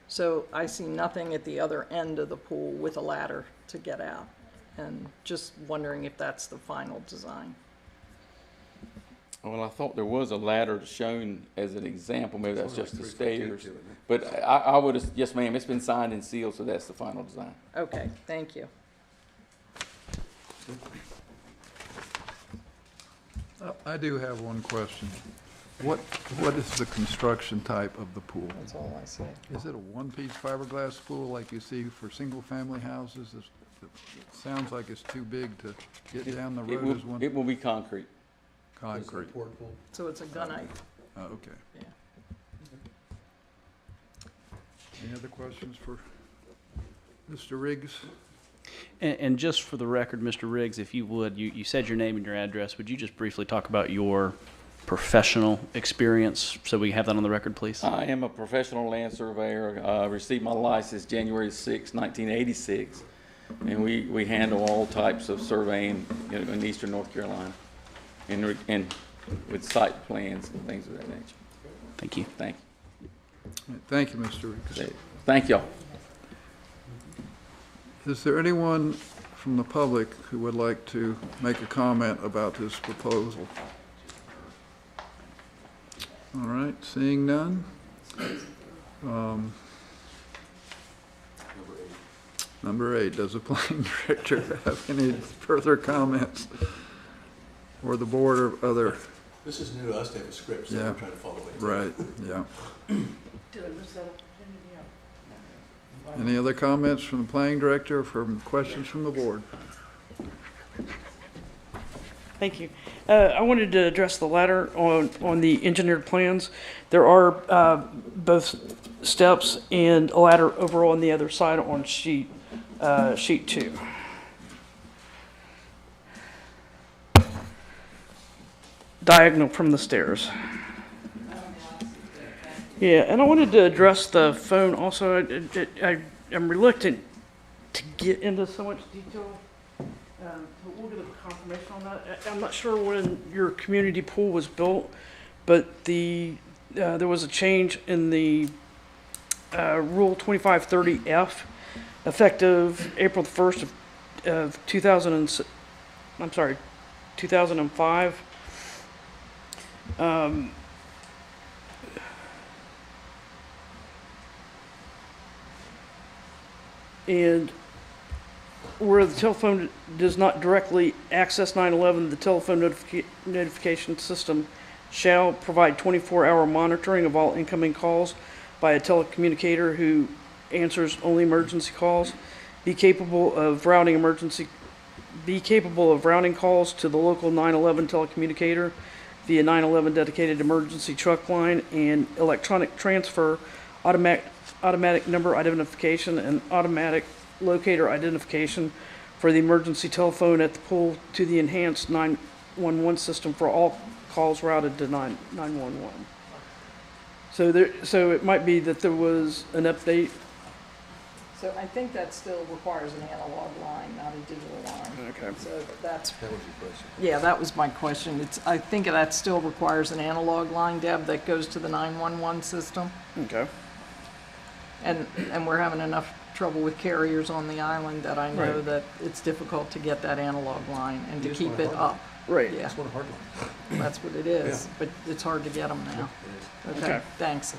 So I see nothing at the other end of the pool with a ladder to get out. And just wondering if that's the final design. Well, I thought there was a ladder shown as an example, maybe that's It's only just the like 3 feet stairs. to it, isn't it? But I would have, yes, ma'am, it's been signed and sealed, so that's the final design. Okay, thank you. I do have one question. What is the construction type of the pool? That's all I see. Is it a one-piece fiberglass pool like you see for single-family houses? It sounds like it's too big to get down the It road as will, one it will be concrete. concrete. So it's a gunite. Oh, okay. Yeah. Any other questions for Mr. Riggs? And just for the record, Mr. Riggs, if you would, you said your name and your address. Would you just briefly talk about your professional experience so we have that on the record, please? I am a professional land surveyor. Received my license January 6, 1986. And we handle all types of surveying, in eastern North Carolina and with site plans and things of that nature. Thank you. Thank Thank you, Mr. Riggs. you. Thank y'all. Is there anyone from the public who would like to make a comment about this proposal? All right, seeing none. Number 8, does the planning director have any further comments? Or the board or other? This is new to us to have a script, so Yeah. we're trying to follow it. Right, yeah. Any other comments from the planning director or from questions from the board? Thank you. I wanted to address the latter on the engineered plans. There are both steps and a ladder over on the other side on sheet 2. Diagonal from the stairs. Yeah, and I wanted to address the phone also. I'm reluctant to get into so much detail. We'll get a confirmation on that. I'm not sure when your community pool was built, but there was a change in the Rule 2530F effective April 1st of 2005. And where the telephone does not directly access 911, the telephone notification system shall provide 24-hour monitoring of all incoming calls by a telecommunicator who answers only emergency calls, be capable of routing calls to the local 911 telecommunicator via 911 dedicated emergency truck line and electronic transfer, automatic number identification, and automatic locator identification for the emergency telephone at the pool to the enhanced 911 system for all calls routed to 911. So it might be that there was an update. So I think that still requires an analog line, not a digital line. Okay. So that's, That was your question. yeah, that was my question. I think that still requires an analog line, Deb, that goes to the 911 system. Okay. And we're having enough trouble with carriers on the island that I know Right. that it's difficult to get that analog line and to just keep want a it hard up. Right. Yeah, That's what a hard line. that's what it is, but it's hard to get them now. It is. Okay, Okay. thanks.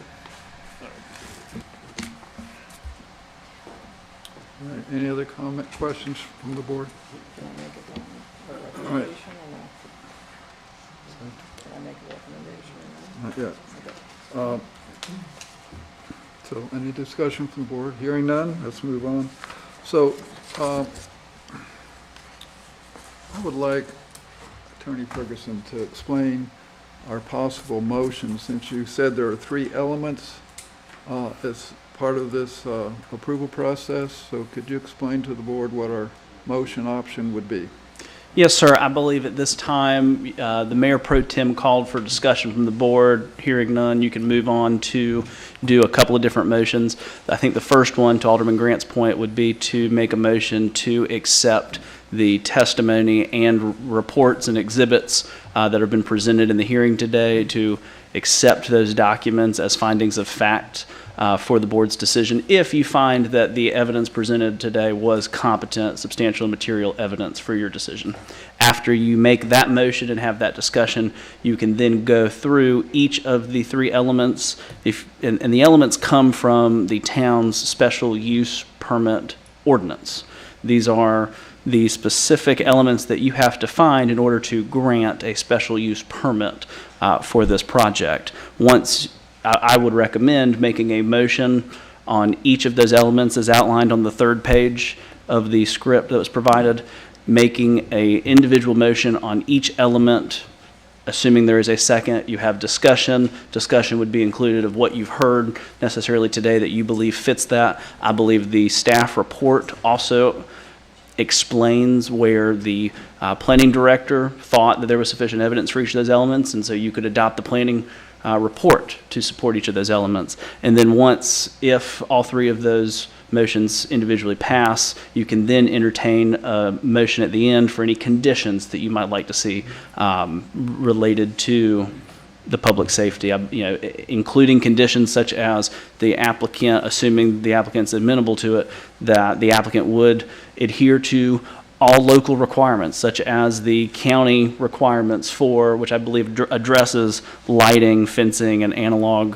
All right, any other questions from the board? Can I make a All right. recommendation or no? Can I make a recommendation or no? Not yet. So any discussion from the board? Hearing none, let's move on. So I would like Attorney Ferguson to explain our possible motion, since you said there are 3 elements as part of this approval process. So could you explain to the board what our motion option would be? Yes, sir. I believe at this time, the Mayor Pro Tem called for discussion from the board. Hearing none, you can move on to do a couple of different motions. I think the first one, to Alderman Grant's point, would be to make a motion to accept the testimony and reports and exhibits that have been presented in the hearing today, to accept those documents as findings of fact for the board's decision, if you find that the evidence presented today was competent, substantial, and material evidence for your decision. After you make that motion and have that discussion, you can then go through each of the three elements. And the elements come from the town's special use permit ordinance. These are the specific elements that you have to find in order to grant a special use permit for this project. Once I would recommend making a motion on each of those elements as outlined on the third page of the script that was provided, making a individual motion on each element. Assuming there is a second, you have discussion. Discussion would be included of what you've heard necessarily today that you believe fits that. I believe the staff report also explains where the planning director thought that there was sufficient evidence for each of those elements, and so you could adopt the planning report to support each of those elements. And then once, if all three of those motions individually pass, you can then entertain a motion at the end for any conditions that you might like to see related to the public safety, including conditions such as the applicant, assuming the applicant's amenable to it, that the applicant would adhere to all local requirements, such as the county requirements for, which I believe addresses lighting, fencing, and analog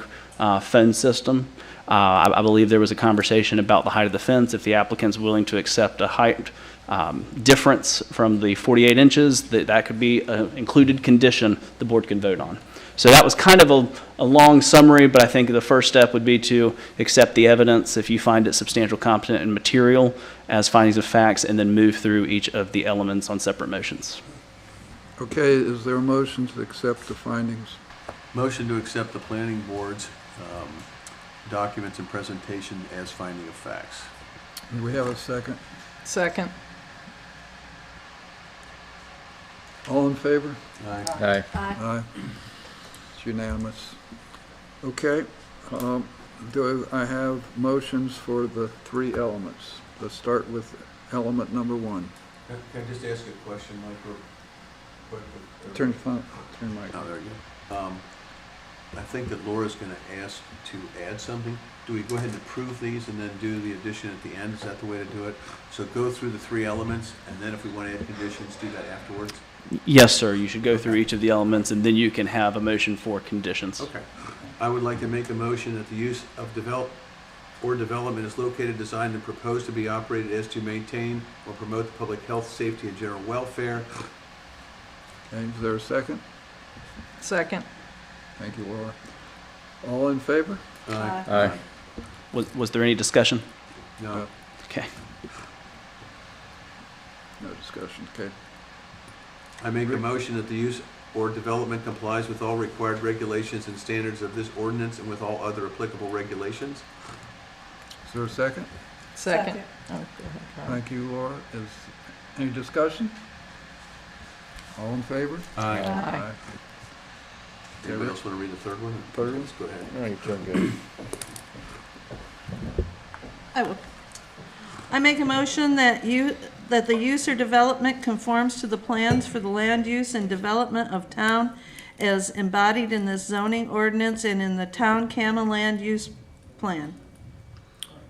phone system. I believe there was a conversation about the height of the fence. If the applicant's willing to accept a height difference from the 48 inches, that could be an included condition the board can vote on. So that was kind of a long summary, but I think the first step would be to accept the evidence if you find it substantial, competent, and material as findings of facts, and then move through each of the elements on separate motions. Okay, is there a motion to accept the findings? Motion to accept the planning board's documents and presentation as finding of facts. Do we have a second? Second. All in favor? Aye. Aye. It's unanimous. Okay, do I have motions for the three elements? Let's start with element number one. Can I just ask a question, Mike, real quick? Turn mic. Oh, there you go. I think that Laura's going to ask to add something. Do we go ahead and approve these and then do the addition at the end? Is that the way to do it? So go through the three elements, and then if we want to add conditions, do that afterwards? Yes, sir. You should go through each of the elements, and then you can have a motion for conditions. Okay. I would like to make a motion that the use of development is located, designed, and proposed to be operated as to maintain or promote the public health, safety, and general welfare. Okay, is there a second? Second. Thank you, Laura. All in favor? Aye. Was there any discussion? No. Okay. No discussion, okay. I make a motion that the use or development complies with all required regulations and standards of this ordinance and with all other applicable regulations. Is there a second? Second. Thank you, Laura. Is any discussion? All in favor? Aye. Okay, Anybody else want to read the third one? Third one? Let's go ahead. All right, you're doing good. I will. I make a motion that the use or development conforms to the plans for the land use and development of town as embodied in this zoning ordinance and in the town common land use plan.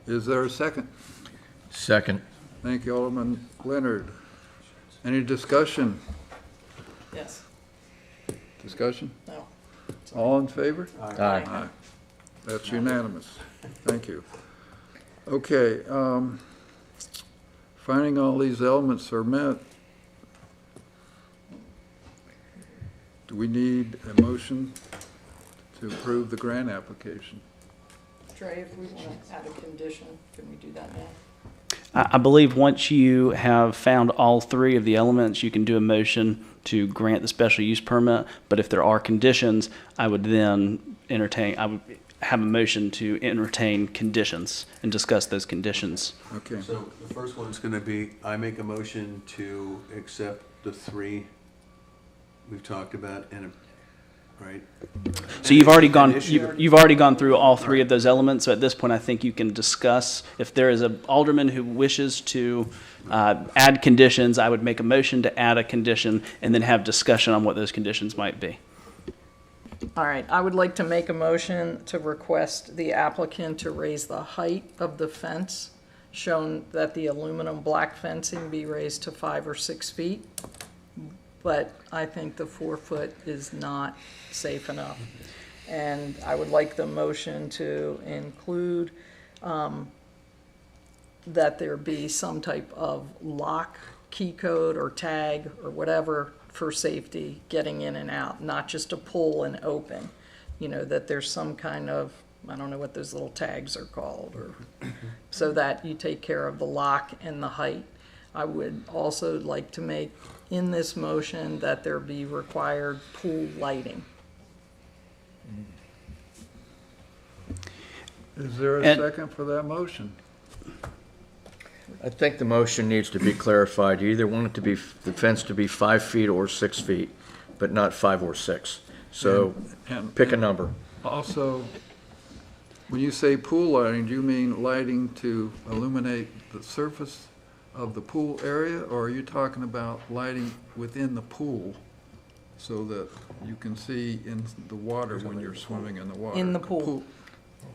Is there a second? Second. Thank you, Alderman Leonard. Any discussion? Yes. Discussion? No. All in favor? Aye. Aye. That's unanimous. Thank you. Okay, finding all these elements are met, do we need a motion to approve the grant application? Trey, if we want to add a condition, can we do that now? I believe once you have found all three of the elements, you can do a motion to grant the special use permit. But if there are conditions, I would then I would have a motion to entertain conditions and discuss those conditions. Okay, So the first one is going to be, I make a motion to accept the three we've talked about, and, right? So you've already gone, An issue. you've already gone through all three of those elements, so at this point, I think you can discuss. If there is an alderman who wishes to add conditions, I would make a motion to add a condition and then have discussion on what those conditions might be. All right, I would like to make a motion to request the applicant to raise the height of the fence, shown that the aluminum black fencing be raised to 5 or 6 feet. But I think the 4 foot is not safe enough. And I would like the motion to include that there be some type of lock, key code, or tag, or whatever for safety getting in and out, not just a pull and open. You know, that there's some kind of, I don't know what those little tags are called, or so that you take care of the lock and the height. I would also like to make in this motion that there be required pool lighting. Is there a And- second for that motion? I think the motion needs to be clarified. You either want it to be, the fence to be 5 feet or 6 feet, but not 5 or 6. So pick a number. Also, when you say pool lighting, do you mean lighting to illuminate the surface of the pool area, or are you talking about lighting within the pool so that you can see in the water when you're swimming in the water? In the pool.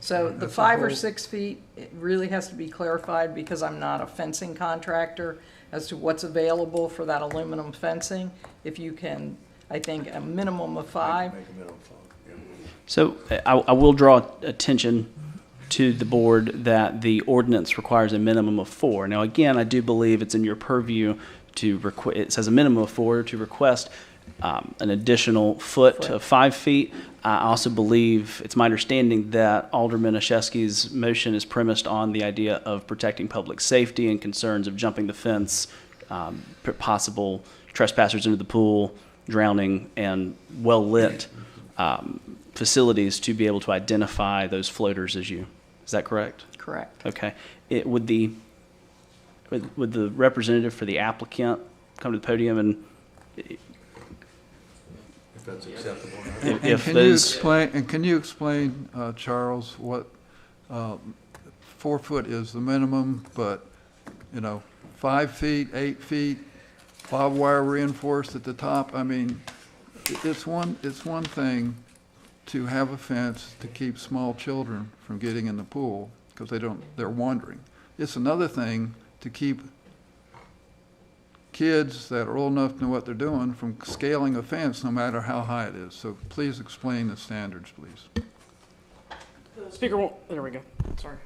So the That's a 5 or whole- 6 feet, it really has to be clarified because I'm not a fencing contractor as to what's available for that aluminum fencing. If you can, I think a minimum of 5. Make a minimum phone, yeah. So I will draw attention to the board that the ordinance requires a minimum of 4. Now, again, I do believe it's in your purview to it says a minimum of 4 to request an additional foot of 5 feet. I also believe, it's my understanding that Alderman Ashesky's motion is premised on the idea of protecting public safety and concerns of jumping the fence, possible trespassers into the pool, drowning, and well-lit facilities to be able to identify those floaters as you. Is that correct? Correct. Okay. Would the representative for the applicant come to the podium and If that's acceptable. if Can those... you explain, Charles, what 4 foot is the minimum, but, 5 feet, 8 feet, barbed wire reinforced at the top? I mean, it's one thing to have a fence to keep small children from getting in the pool because they're wandering. It's another thing to keep kids that are old enough to know what they're doing from scaling a fence, no matter how high it is. So please explain the standards, please. Speaker won't, there we go, sorry.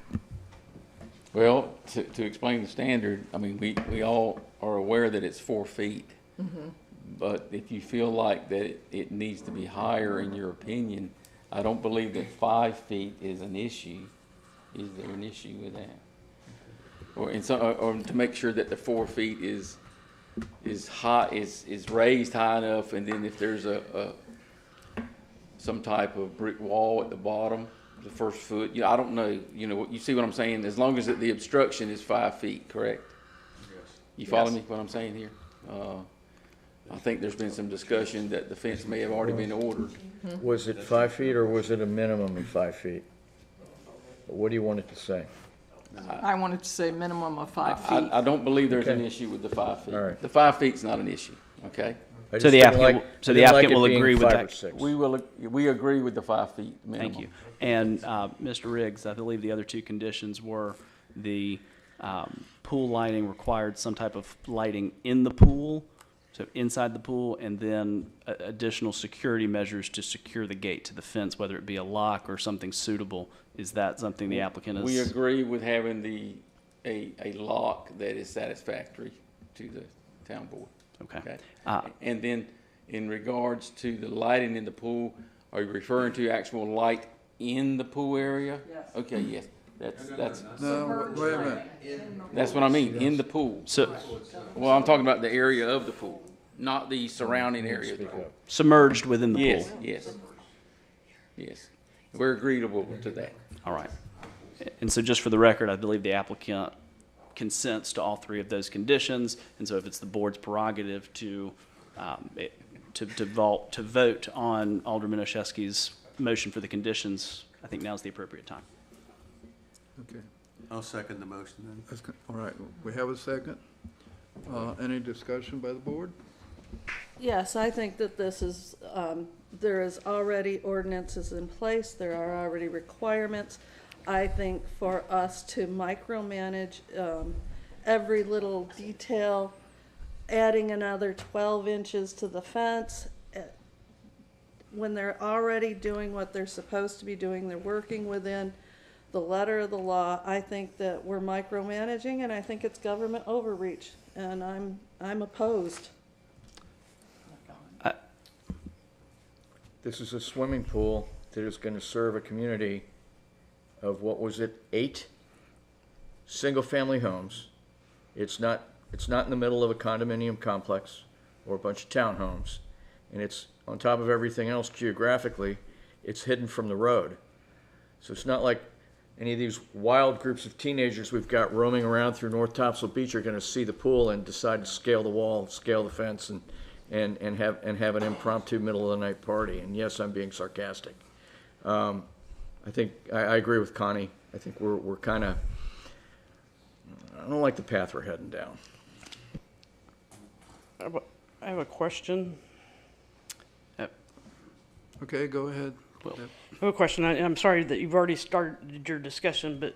Well, to explain the standard, I mean, we all are aware that it's 4 feet. But if you feel like that it needs to be higher in your opinion, I don't believe that 5 feet is an issue. Is there an issue with that? Or to make sure that the 4 feet is high, is raised high enough, and then if there's some type of brick wall at the bottom, the first foot, I don't know, you see what I'm saying? As long as the obstruction is 5 feet, correct? Yes. You follow me, what I'm saying here? I think there's been some discussion that the fence may have already been ordered. Was it 5 feet or was it a minimum of 5 feet? What do you want it to say? I wanted to say minimum of 5 feet. I don't believe there's an Okay. issue with the 5 feet. All right. The 5 feet's not an issue, okay? I So just the didn't applicant like- will- so I the didn't like applicant it will being agree with 5 that. or 6. We agree with the 5 feet minimum. Thank you. And Mr. Riggs, I believe the other two conditions were the pool lighting required some type of lighting in the pool, so inside the pool, and then additional security measures to secure the gate to the fence, whether it be a lock or something suitable. Is that something the applicant is? We agree with having a lock that is satisfactory to the town board. Okay. And then in regards to the lighting in the pool, are you referring to actual light in the pool area? Yes. Okay, yes, that's No, wait a minute. that's what I mean, in the pool. So Well, I'm talking about the area of the pool, not the surrounding area of the pool. submerged within the pool? Yes, yes, yes. We're agreeable to that. All right. And so just for the record, I believe the applicant consents to all three of those conditions. And so if it's the board's prerogative to vote on Alderman Oshesky's motion for the conditions, I think now's the appropriate time. Okay, I'll second the motion then. all right, we have a second. Any discussion by the board? Yes, I think that this is, there is already ordinances in place, there are already requirements. I think for us to micromanage every little detail, adding another 12 inches to the fence, when they're already doing what they're supposed to be doing, they're working within the letter of the law, I think that we're micromanaging, and I think it's government overreach, and I'm opposed. This is a swimming pool that is going to serve a community of, what was it, 8 single-family homes. It's not in the middle of a condominium complex or a bunch of townhomes, and it's on top of everything else geographically. It's hidden from the road, so it's not like any of these wild groups of teenagers we've got roaming around through North Topsail Beach are going to see the pool and decide to scale the wall, scale the fence, and have an impromptu middle of the night party. And yes, I'm being sarcastic. I think I agree with Connie. I think we're kind of, I don't like the path we're heading down. I have a question. Okay, go ahead. Well, I have a question. I'm sorry that you've already started your discussion, but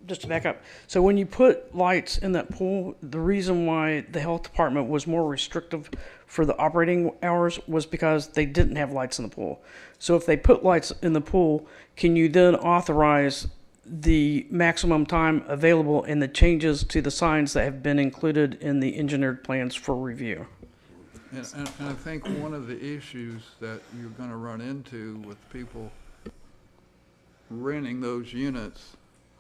just to back up. So when you put lights in that pool, the reason why the health department was more restrictive for the operating hours was because they didn't have lights in the pool. So if they put lights in the pool, can you then authorize the maximum time available and the changes to the signs that have been included in the engineered plans for review? And I think one of the issues that you're going to run into with people renting those units,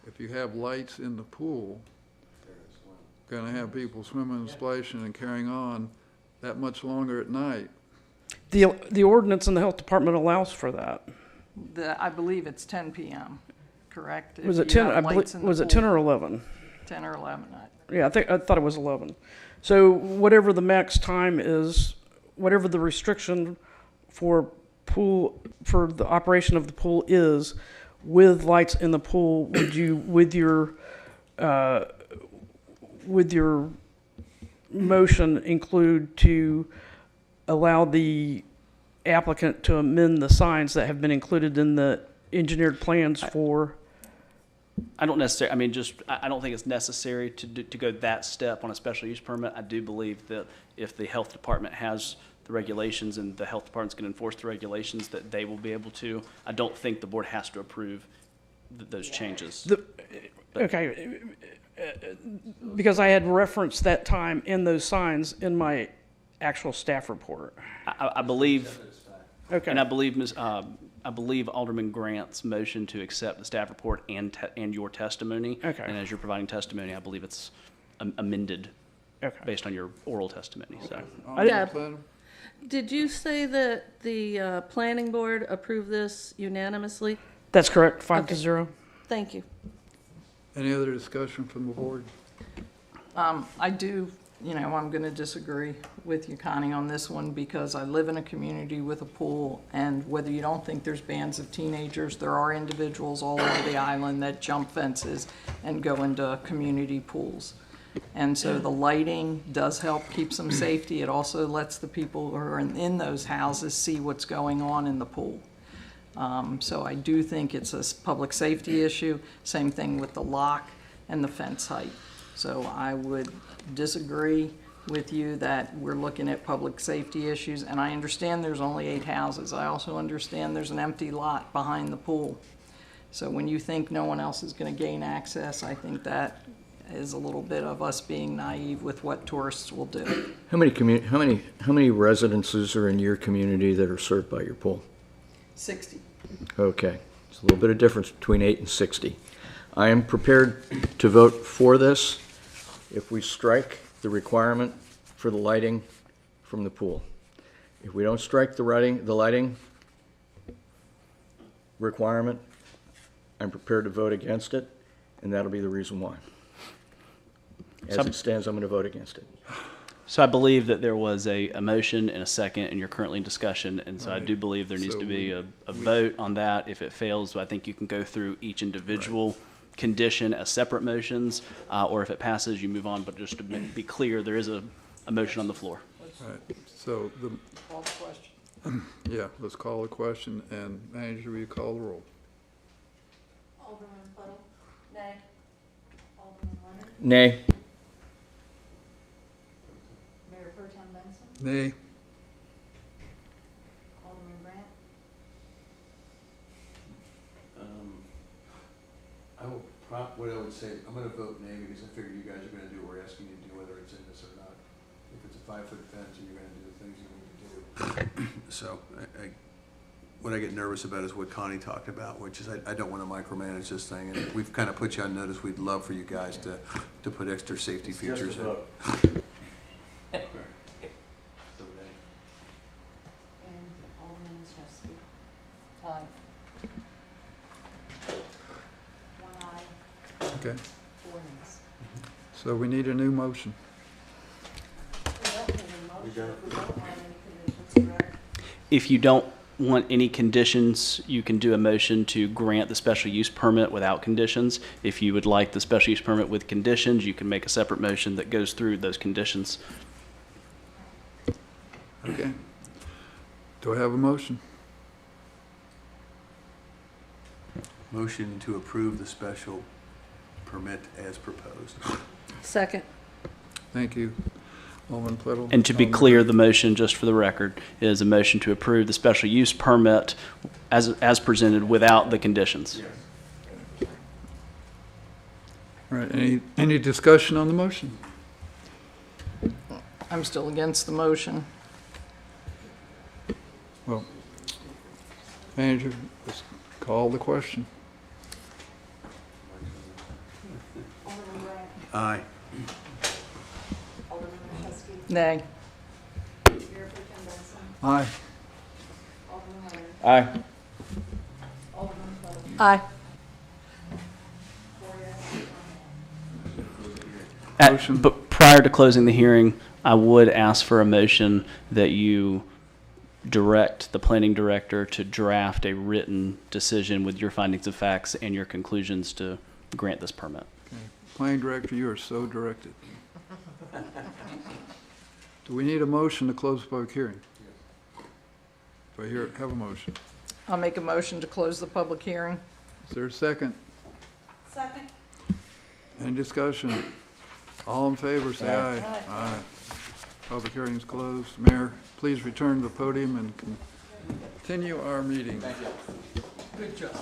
if you have lights in the pool, going to have people swimming and splashing and carrying on that much longer at night. The ordinance in the health department allows for that. I believe it's 10 p.m., correct? Was If it you 10? have I lights believe, in the was it pool. 10 or 11? 10 or 11. Yeah, I thought it was 11. So whatever the max time is, whatever the restriction for the operation of the pool is, with lights in the pool, would you, with your motion, include to allow the applicant to amend the signs that have been included in the engineered plans for? I don't necessarily, I mean, I don't think it's necessary to go that step on a special use permit. I do believe that if the health department has the regulations and the health department's going to enforce the regulations, that they will be able to. I don't think the board has to approve those changes. Okay, because I had referenced that time in those signs in my actual staff report. I believe, Okay. and I believe Alderman Grant's motion to accept the staff report and your testimony. Okay. And as you're providing testimony, I believe it's amended Okay. based on your oral testimony. So. Yeah. Did you say that the planning board approved this unanimously? That's correct, 5 to Okay. 0. Thank you. Any other discussion from the board? I do, I'm going to disagree with you, Connie, on this one because I live in a community with a pool, and whether you don't think there's bands of teenagers, there are individuals all over the island that jump fences and go into community pools. And so the lighting does help keep some safety. It also lets the people who are in those houses see what's going on in the pool. So I do think it's a public safety issue. Same thing with the lock and the fence height. So I would disagree with you that we're looking at public safety issues. And I understand there's only 8 houses. I also understand there's an empty lot behind the pool. So when you think no one else is going to gain access, I think that is a little bit of us being naive with what tourists will do. How many residences are in your community that are served by your pool? 60. Okay, it's a little bit of difference between 8 and 60. I am prepared to vote for this if we strike the requirement for the lighting from the pool. If we don't strike the lighting requirement, I'm prepared to vote against it, and that'll be the reason why. As it stands, I'm going to vote against it. So I believe that there was a motion and a second, and you're currently in discussion, and so I do believe there needs So to be a vote on that. If it fails, I think you can go through each individual condition as separate motions, or if it passes, you move on. But just to be clear, there is a motion on the floor. All right, so Call the question. yeah, let's call the question, and manager, will you call the roll? Alderman Puddle? Nay. Alderman Leonard? Nay. Mayor Pro Tem Benson? Nay. Alderman Grant? What I would say, I'm gonna vote nay because I figure you guys are gonna do what we're asking you to do, whether it's in this or not. If it's a 5-foot fence and you're gonna do the things you need to do. So, what I get nervous about is what Connie talked about, which is I don't wanna micromanage this thing. And we've kind of put you on notice, we'd love for you guys to put extra safety features in. And Alderman Chesky? Aye. One aye, Okay, 4 nays. so we need a new motion. We don't have a motion, we don't have any conditions, correct? If you don't want any conditions, you can do a motion to grant the special use permit without conditions. If you would like the special use permit with conditions, you can make a separate motion that goes through those conditions. Okay. Do I have a motion? Motion to approve the special permit as proposed. Second. Thank you. Alderman Plittle. And to be Alderman clear, the motion, just for the record, is a motion to approve the special use permit as presented without the conditions. All right, any discussion on the motion? I'm still against the motion. Well, manager, let's call the question. Alderman Grant? Aye. Alderman Chesky? Nay. Mayor Pro Tem Benson? Aye. Alderman Leonard? Aye. Alderman Puddle? Aye. 4 yes, 1 nay. Motion. But prior to closing the hearing, I would ask for a motion that you direct the planning director to draft a written decision with your findings of facts and your conclusions to grant this permit. Okay. Planning director, you are so directed. Do we need a motion to close the public hearing? Do I have a motion? I'll make a motion to close the public hearing. Is there a second? Second. Any discussion? All in favor, say aye. Aye. Public hearing is closed. Mayor, please return to the podium and continue our meeting. Thank you. Good job.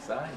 Sign.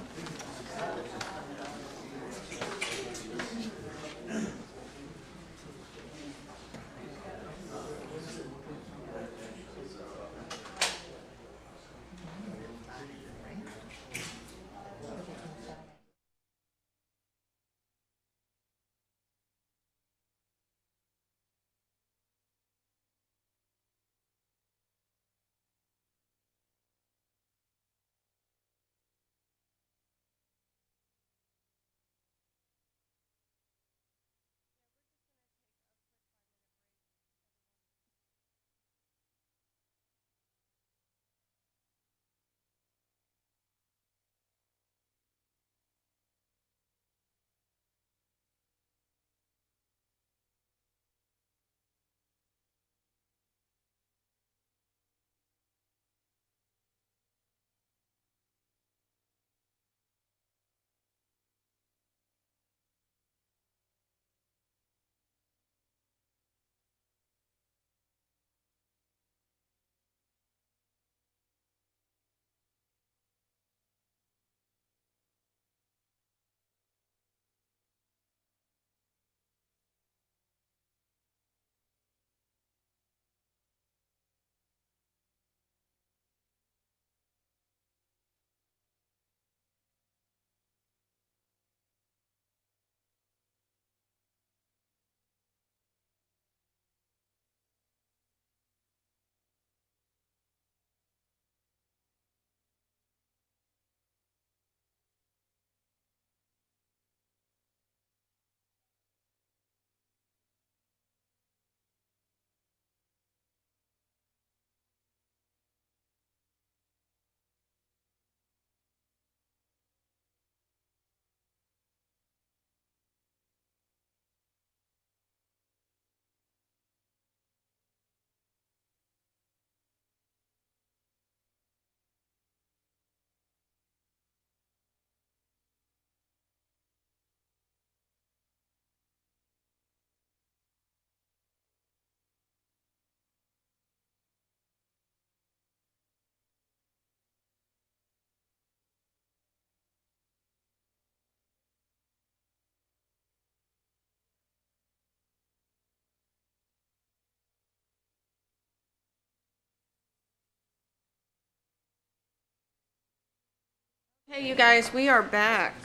Hey, you guys, we are back.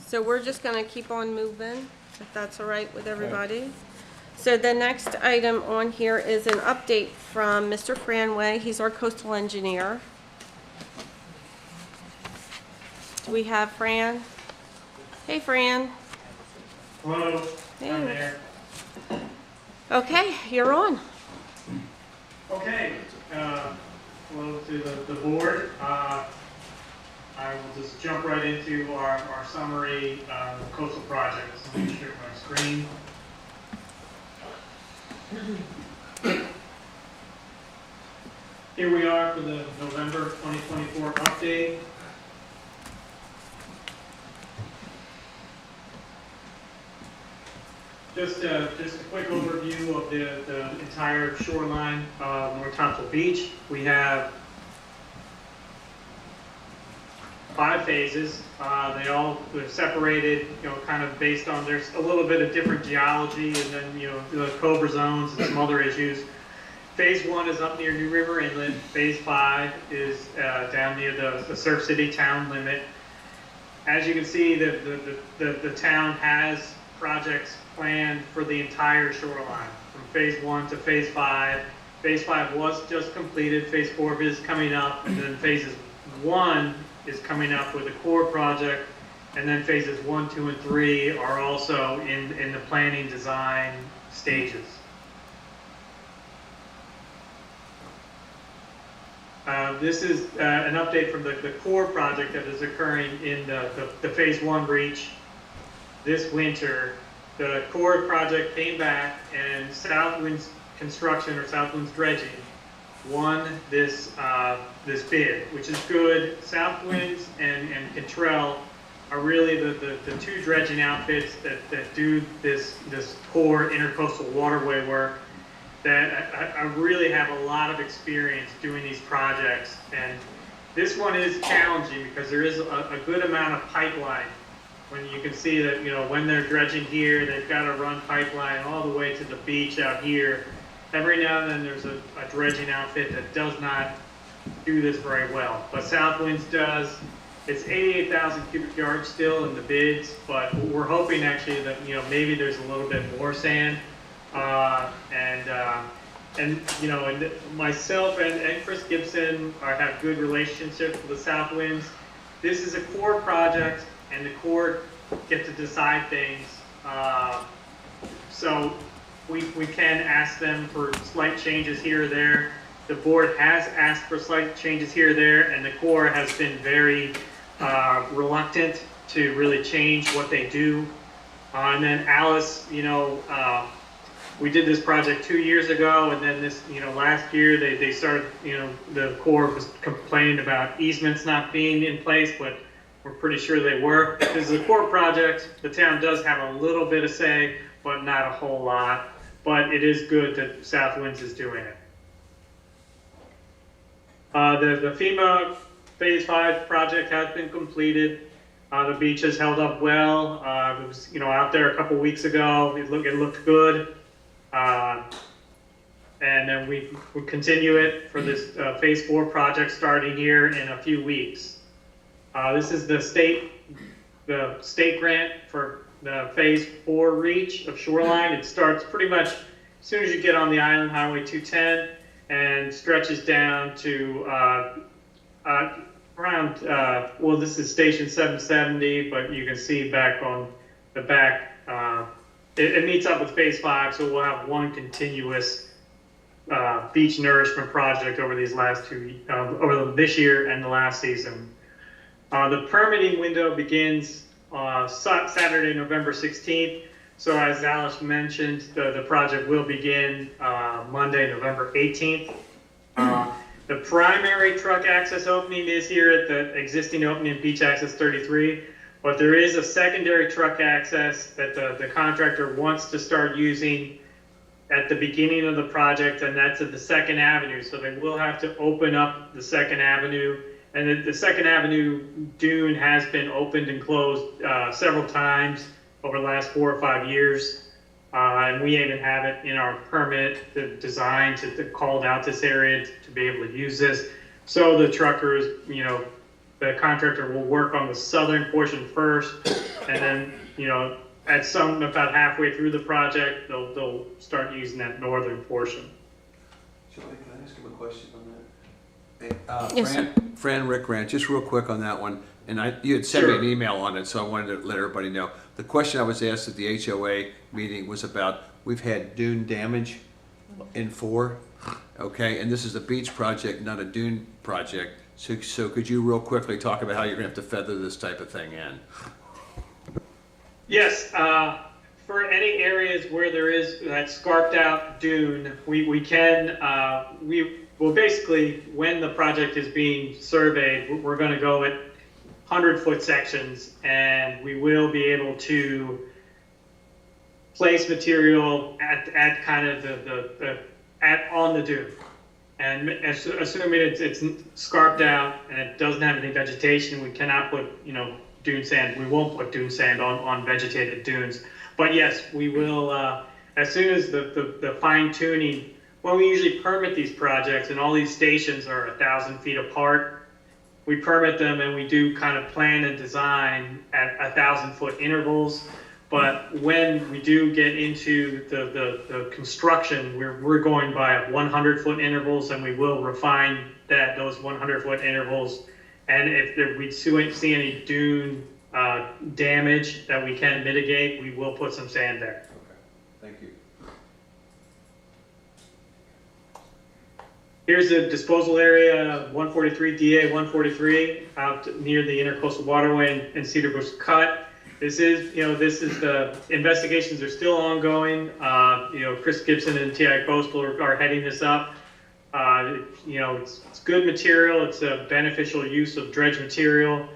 So we're just gonna keep on moving, if that's all right with everybody. So the next item on here is an update from Mr. Franway. He's our coastal engineer. Do we have Fran? Hey, Fran. Hello, Hey. I'm there. Okay, you're on. Okay, hello to the board. I will just jump right into our summary coastal projects. Let me share my screen. Here we are for the November 2024 update. Just a quick overview of the entire shoreline of North Topsail Beach. We have 5 phases. They're separated, kind of based on, there's a little bit of different geology, and then, the cobra zones and some other issues. Phase 1 is up near New River Inlet. Phase 5 is down near the Surf City town limit. As you can see, the town has projects planned for the entire shoreline, from phase 1 to phase 5. Phase 5 was just completed. Phase 4 is coming up, and then phases 1 is coming up with a core project, and then phases 1, 2, and 3 are also in the planning design stages. This is an update from the core project that is occurring in the phase 1 breach this winter. The core project came back, and Southwind's construction, or Southwind's dredging, won this bid, which is good. Southwinds and Cottrell are really the 2 dredging outfits that do this core intercoastal waterway work, that I really have a lot of experience doing these projects. And this one is challenging because there is a good amount of pipeline. When you can see that, when they're dredging here, they've got to run pipeline all the way to the beach out here. Every now and then there's a dredging outfit that does not do this very well, but Southwinds does. It's 88,000 cubic yards still in the bids, but we're hoping actually that, maybe there's a little bit more sand. And myself and Chris Gibson have good relationships with the Southwinds. This is a core project, and the Corps get to decide things. So we can ask them for slight changes here or there. The board has asked for slight changes here or there, and the Corps has been very reluctant to really change what they do. And then Alice, we did this project 2 years ago, and then this, last year they started, the Corps was complaining about easements not being in place, but we're pretty sure they were. This is a core project. The town does have a little bit of say, but not a whole lot. But it is good that Southwinds is doing it. The FEMA Phase 5 project has been completed. The beach has held up well. It was, out there a couple weeks ago. It looked good. And then we continue it for this Phase 4 project starting here in a few weeks. This is the state grant for the Phase 4 reach of shoreline. It starts pretty much as soon as you get on the island, Highway 210, and stretches down to around, well, this is Station 770, but you can see back on the back, it meets up with Phase 5, so we'll have one continuous beach nourishment project over these last over this year and the last season. The permitting window begins Saturday, November 16th. So as Alice mentioned, the project will begin Monday, November 18th. The primary truck access opening is here at the existing opening, Beach Access 33, but there is a secondary truck access that the contractor wants to start using at the beginning of the project, and that's at the 2nd Avenue. So they will have to open up the 2nd Avenue. And the 2nd Avenue dune has been opened and closed several times over the last 4 or 5 years. And we even have it in our permit, the design to called out this area to be able to use this. So the truckers, the contractor will work on the southern portion first, and then, at about halfway through the project, they'll start using that northern portion. Charlie, can I ask him a question on that? Yes, Fran, Rick Grant, just real quick on that one. And you had sent me an Sure. email on it, so I wanted to let everybody know. The question I was asked at the HOA meeting was about, we've had dune damage in 4, okay? And this is a beach project, not a dune project. So could you real quickly talk about how you're gonna have to feather this type of thing in? Yes, for any areas where there is that scarped out dune, we can, well, basically, when the project is being surveyed, we're gonna go at 100-foot sections, and we will be able to place material at kind of on the dune. And assuming it's scarped out and it doesn't have any vegetation, we cannot put, dune sand. We won't put dune sand on vegetated dunes. But yes, we will, as soon as the fine tuning, when we usually permit these projects, and all these stations are 1,000 feet apart, we permit them and we do kind of plan and design at 1,000-foot intervals. But when we do get into the construction, we're going by 100-foot intervals, and we will refine those 100-foot intervals. And if we see any dune damage that we can mitigate, we will put some sand there. Okay, thank you. Here's the disposal area, 143, DA 143, out near the Intercoastal Waterway and Cedar Bush Cut. This is the investigations are still ongoing. Chris Gibson and TI Coastal are heading this up. It's good material. It's a beneficial use of dredge material,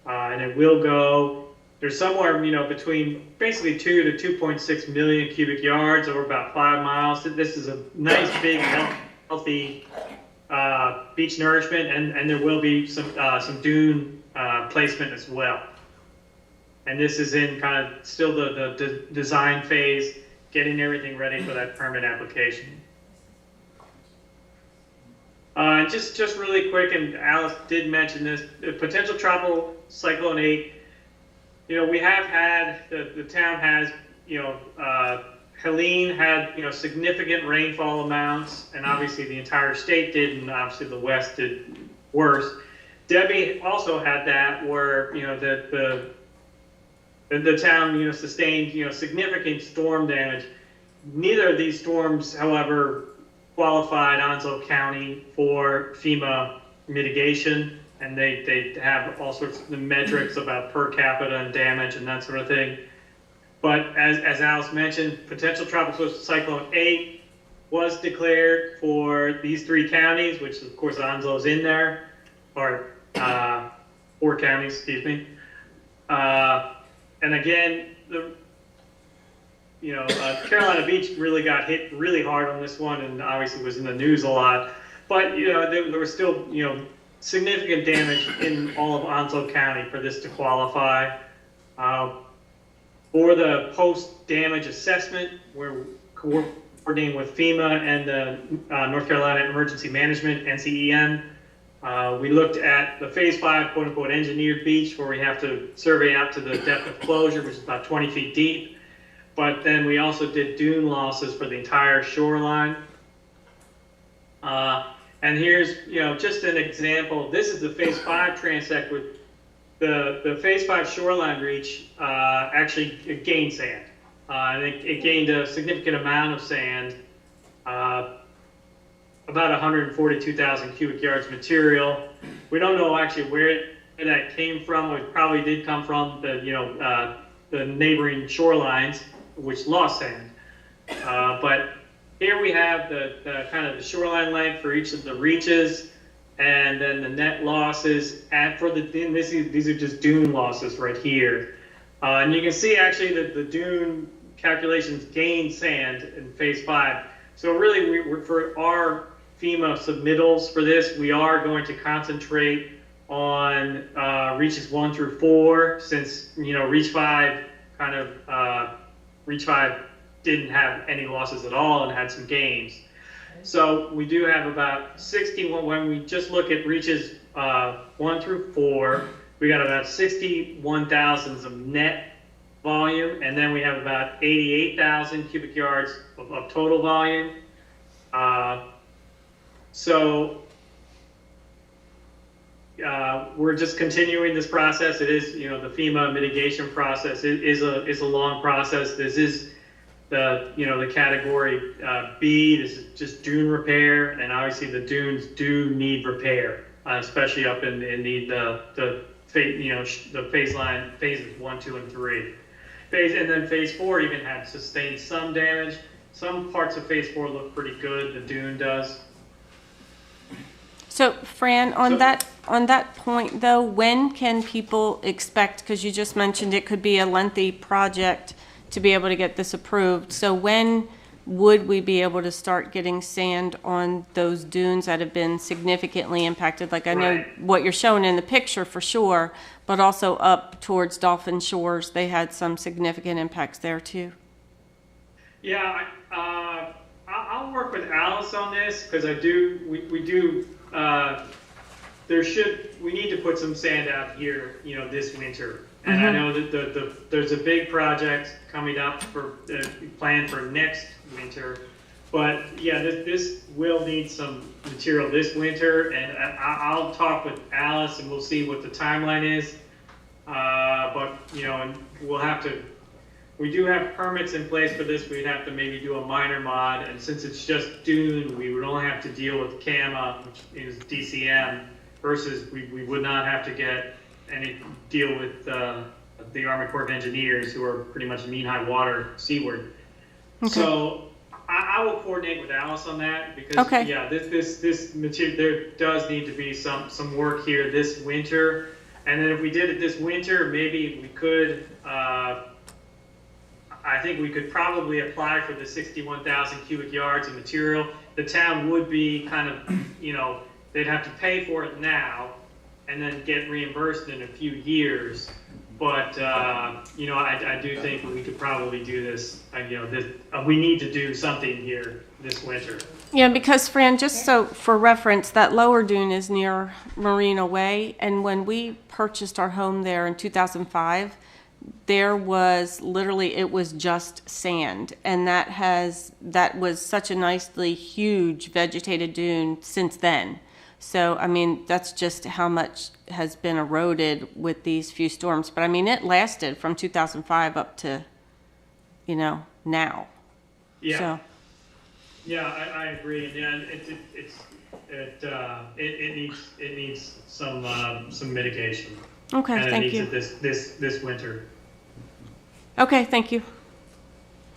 and it will go. There's somewhere, between basically 2 to 2.6 million cubic yards over about 5 miles. This is a nice, big, healthy beach nourishment, and there will be some dune placement as well. And this is in kind of still the design phase, getting everything ready for that permit application. Just really quick, and Alice did mention this, the potential tropical cyclone 8. We have had, the town has, Helene had, significant rainfall amounts, and obviously the entire state did, and obviously the West did worse. Debbie also had that, where, the town, sustained, significant storm damage. Neither of these storms, however, qualified Onslow County for FEMA mitigation, and they have all sorts of metrics about per capita and damage and that sort of thing. But as Alice mentioned, potential tropical cyclone 8 was declared for these 3 counties, which of course Onslow's in there, or 4 counties, excuse me. And again, Carolina Beach really got hit really hard on this one, and obviously was in the news a lot. But there was still significant damage in all of Onslow County for this to qualify. For the post-damage assessment, we're coordinating with FEMA and the North Carolina Emergency Management, NCEM. We looked at the Phase 5, quote-unquote, engineered beach, where we have to survey out to the depth of closure, which is about 20 feet deep. But then we also did dune losses for the entire shoreline. And here's, just an example. This is the Phase 5 transect with the Phase 5 shoreline reach actually gained sand. And it gained a significant amount of sand, about 142,000 cubic yards material. We don't know actually where that came from. It probably did come from the neighboring shorelines, which lost sand. But here we have the kind of the shoreline length for each of the reaches, and then the net losses. These are just dune losses right here. And you can see actually that the dune calculations gained sand in Phase 5. So really, for our FEMA submittals for this, we are going to concentrate on reaches 1 through 4, since reach 5 didn't have any losses at all and had some gains. So we do have about 61 when we just look at reaches 1 through 4. We got about 61 thousandths of net volume, and then we have about 88,000 cubic yards of total volume. We're just continuing this process. It is, you know, the FEMA mitigation process is a long process. This is the, you know, the category B. This is just dune repair, and obviously the dunes do need repair, especially up in the phase line phases 1, 2, and 3. And then phase 4 even had sustained some damage. Some parts of phase 4 look pretty good. The dune does. So Fran, on that point though, when can people expect, because you just mentioned it could be a lengthy project to be able to get this approved. So when would we be able to start getting sand on those dunes that have been significantly impacted? Like I know what you're showing in the picture for sure, but also up towards Dolphin Shores, they had some significant impacts there too. Yeah, I'll work with Alice on this because we need to put some sand out here, you know, this winter. And I know that there's a big project coming up for planned for next winter, but yeah, this will need some material this winter, and I'll talk with Alice and we'll see what the timeline is. But you know, and we do have permits in place for this. We'd have to maybe do a minor mod, and since it's just dune, we would only have to deal with CAMA, which is DCM, versus we would not have to get any deal with the Army Corps of Engineers, who are pretty much mean high water seaward. Okay. So I will coordinate with Alice on that because yeah, this material, there does need to be some work here this winter, and then if we did it this winter, maybe we could. I think we could probably apply for the 61,000 cubic yards of material. The town would be kind of, you know, they'd have to pay for it now and then get reimbursed in a few years. But, you know, I do think we could probably do this, you know, we need to do something here this winter. Yeah, because Fran, just so for reference, that lower dune is near Marina Way. And when we purchased our home there in 2005, there was literally, it was just sand. And that was such a nicely huge vegetated dune since then. So, I mean, that's just how much has been eroded with these few storms. But I mean, it lasted from 2005 up to, you know, now. Yeah. So. Yeah, I agree. Yeah, it needs some mitigation. Okay, and thank you. It needs it this winter. Okay, thank you.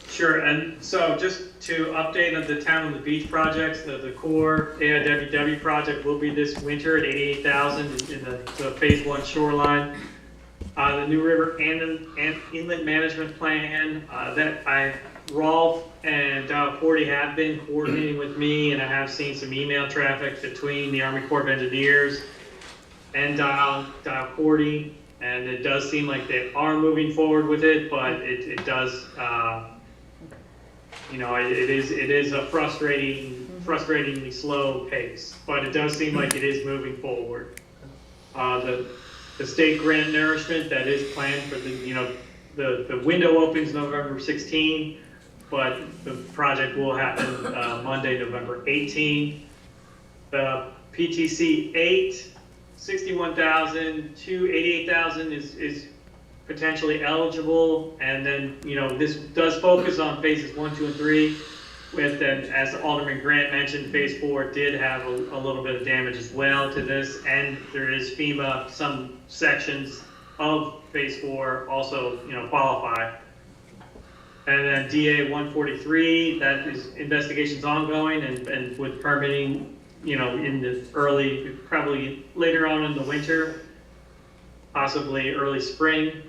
Sure, and so just to update on the Town on the Beach projects, the core AIWW project will be this winter at 88,000 in the phase 1 shoreline. The New River Inlet Management Plan that Rolf and Dow 40 have been coordinating with me, and I have seen some email traffic between the Army Corps of Engineers and Dow 40, and it does seem like they are moving forward with it, but it does, you know, it is a frustratingly slow pace, but it does seem like it is moving forward. The state grant nourishment that is planned for the window opens November 16, but the project will happen Monday, November 18. The PTC 8, 61,000 to 88,000 is potentially eligible, and then, you know, this does focus on phases 1, 2, and 3. With, and as Alderman Grant mentioned, phase 4 did have a little bit of damage as well to this, and there is FEMA, some sections of phase 4 also, you know, qualify. And then DA 143, that is investigations ongoing, and with permitting, you know, in the early, probably later on in the winter, possibly early spring.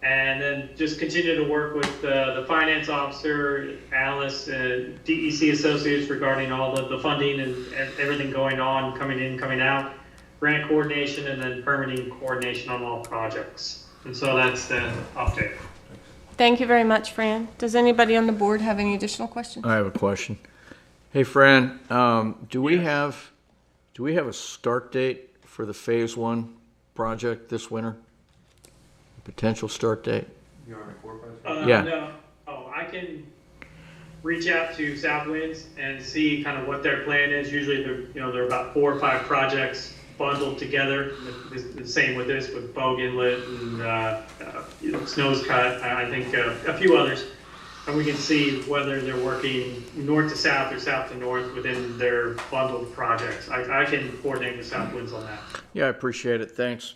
And then just continue to work with the finance officer, Alice, DEC associates regarding all the funding and everything going on, coming in, coming out, grant coordination, and then permitting coordination on all projects. And so that's the update. Thank you very much, Fran. Does anybody on the board have any additional questions? I have a question. Hey, Fran, do we have a start date for the Phase 1 project this winter? Potential start date? The Army Corps project? Yeah. No. Oh, I can reach out to Southwinds and see kind of what their plan is. Usually there are about 4 or 5 projects bundled together. The same with this, with Bogue Inlet and Snow's Cut, I think a few others. And we can see whether they're working north to south or south to north within their bundled projects. I can coordinate with Southwinds on that. Yeah, I appreciate it. Thanks.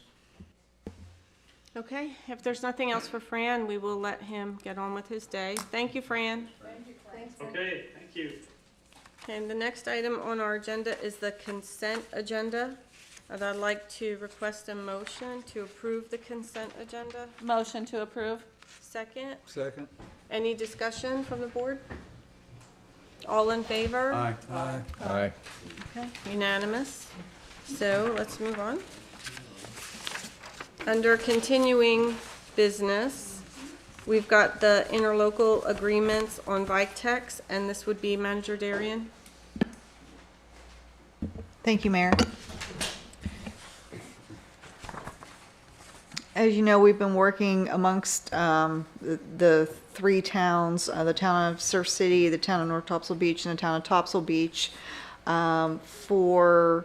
Okay, if there's nothing else for Fran, we will let him get on with his day. Thank you, Fran. Okay, thank you. And the next item on our agenda is the consent agenda. And I'd like to request a motion to approve the consent agenda. Motion to approve. Second, Second. any discussion from the board? All in favor? Aye. Aye. Okay, unanimous. So let's move on. Under continuing business, we've got the interlocal agreements on bike techs, and this would be Manager Darian. Thank you, Mayor. As you know, we've been working amongst the 3 towns, the town of Surf City, the town of North Topsail Beach, and the town of Topsail Beach for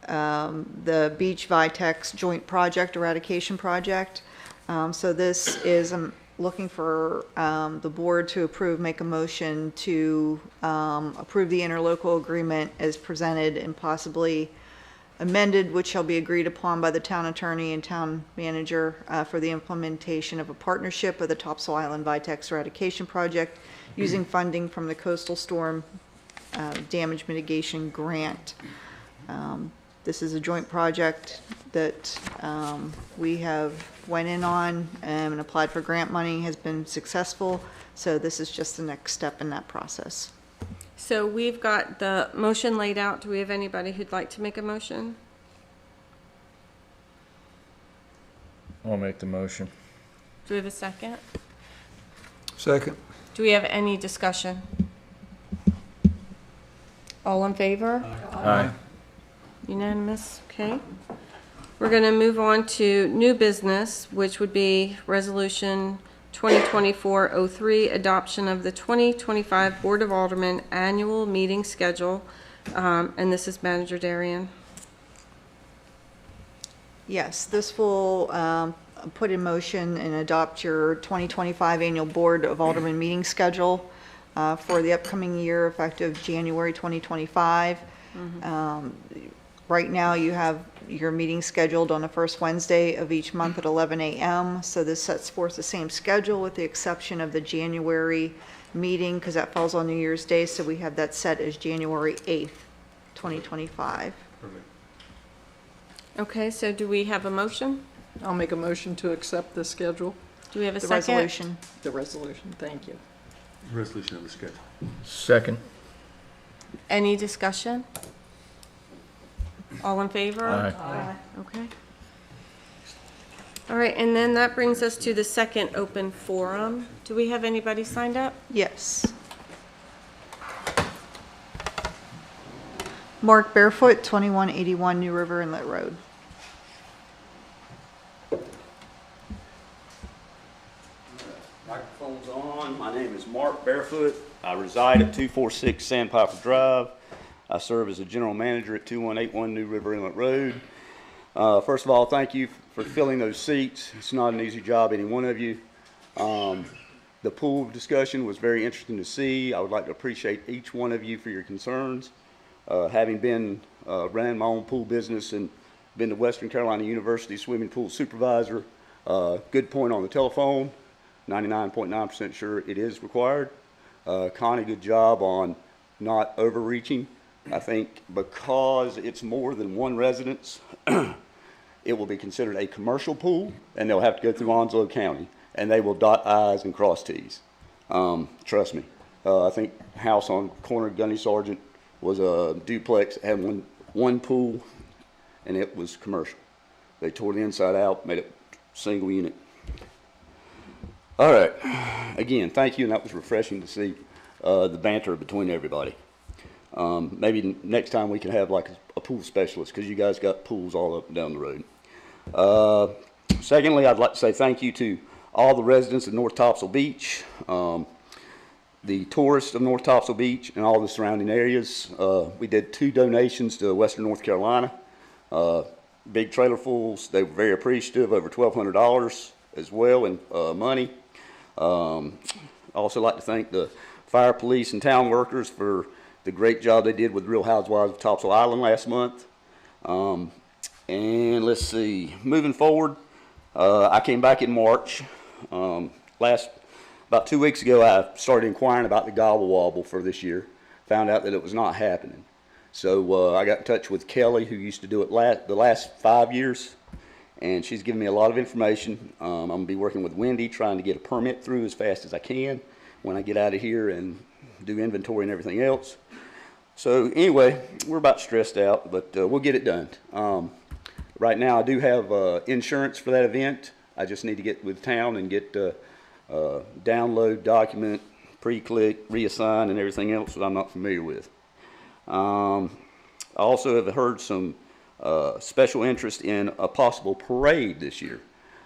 the Beach Vitex Joint Project Eradication Project. So this is, I'm looking for the board to make a motion to approve the interlocal agreement as presented and possibly amended, which shall be agreed upon by the town attorney and town manager for the implementation of a partnership of the Topsail Island Vitex Eradication Project using funding from the Coastal Storm Damage Mitigation Grant. This is a joint project that we have went in on and applied for grant money, has been successful. So this is just the next step in that process. So we've got the motion laid out. Do we have anybody who'd like to make a motion? I'll make the motion. Do we have a second? Second. Do we have any discussion? All in favor? Aye. Unanimous, okay. We're gonna move on to new business, which would be Resolution 2024-03, adoption of the 2025 Board of Aldermen Annual Meeting Schedule. And this is Manager Darian. Yes, this will put in motion and adopt your 2025 Annual Board of Aldermen meeting schedule for the upcoming year, effective January 2025. Right now, you have your meeting scheduled on the first Wednesday of each month at 11 a.m. So this sets forth the same schedule with the exception of the January meeting, because that falls on New Year's Day. So we have that set as January 8th, 2025. Perfect. Okay, so do we have a motion? I'll make a motion to accept the schedule, Do we have a The second? resolution. the resolution. Thank you. Resolution of the schedule. Second. Any discussion? All in favor? Aye. Okay. All right, and then that brings us to the second open forum. Do we have anybody signed up? Yes. Mark Barefoot, 2181 New River Inlet Road. Microphone's on. My name is Mark Barefoot. I reside at 246 Sandpiper Drive. I serve as a general manager at 2181 New River Inlet Road. First of all, thank you for filling those seats. It's not an easy job, any one of you. The pool discussion was very interesting to see. I would like to appreciate each one of you for your concerns. Having been ran my own pool business and been to Western Carolina University swimming pool supervisor, good point on the telephone. 99.9% sure it is required. Connie, good job on not overreaching. I think because it's more than one residence, it will be considered a commercial pool, and they'll have to go through Onslow County, and they will dot I's and cross T's. Trust me. I think house on corner of Gunny Sargent was a duplex, had one pool, and it was commercial. They tore the inside out, made it single unit. All right. Again, thank you, and that was refreshing to see the banter between everybody. Maybe next time we can have like a pool specialist, because you guys got pools all up and down the road. Secondly, I'd like to say thank you to all the residents of North Topsail Beach, the tourists of North Topsail Beach, and all the surrounding areas. We did 2 donations to Western North Carolina, big trailerfuls. They were very appreciative, over $1,200 as well in money. I also like to thank the fire, police, and town workers for the great job they did with Real Housewives of Topsail Island last month. And let's see, moving forward, I came back in March. About 2 weeks ago, I started inquiring about the gobble wobble for this year. Found out that it was not happening. So I got in touch with Kelly, who used to do it the last 5 years, and she's given me a lot of information. I'm going to be working with Wendy, trying to get a permit through as fast as I can when I get out of here and do inventory and everything else. So anyway, we're about stressed out, but we'll get it done. Right now, I do have insurance for that event. I just need to get with town and get download, document, pre-click, reassign, and everything else that I'm not familiar with. I also have heard some special interest in a possible parade this year.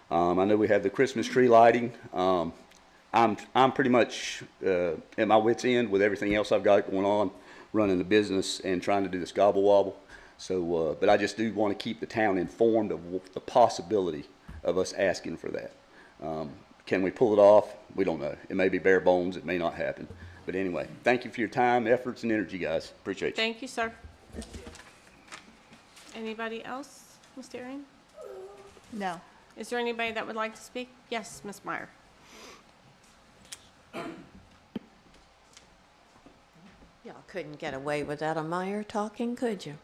I know we have the Christmas tree lighting. I'm pretty much at my wit's end with everything else I've got going on, running the business and trying to do this gobble wobble. So, but I just do want to keep the town informed of the possibility of us asking for that. Can we pull it off? We don't know. It may be bare bones. It may not happen. But anyway, thank you for your time, efforts, and energy, guys. Appreciate you. Thank you, sir. Anybody else, Ms. Darian? No. Is there anybody that would like to speak? Yes, Ms. Meyer. Y'all couldn't get away without a Meyer talking, could you?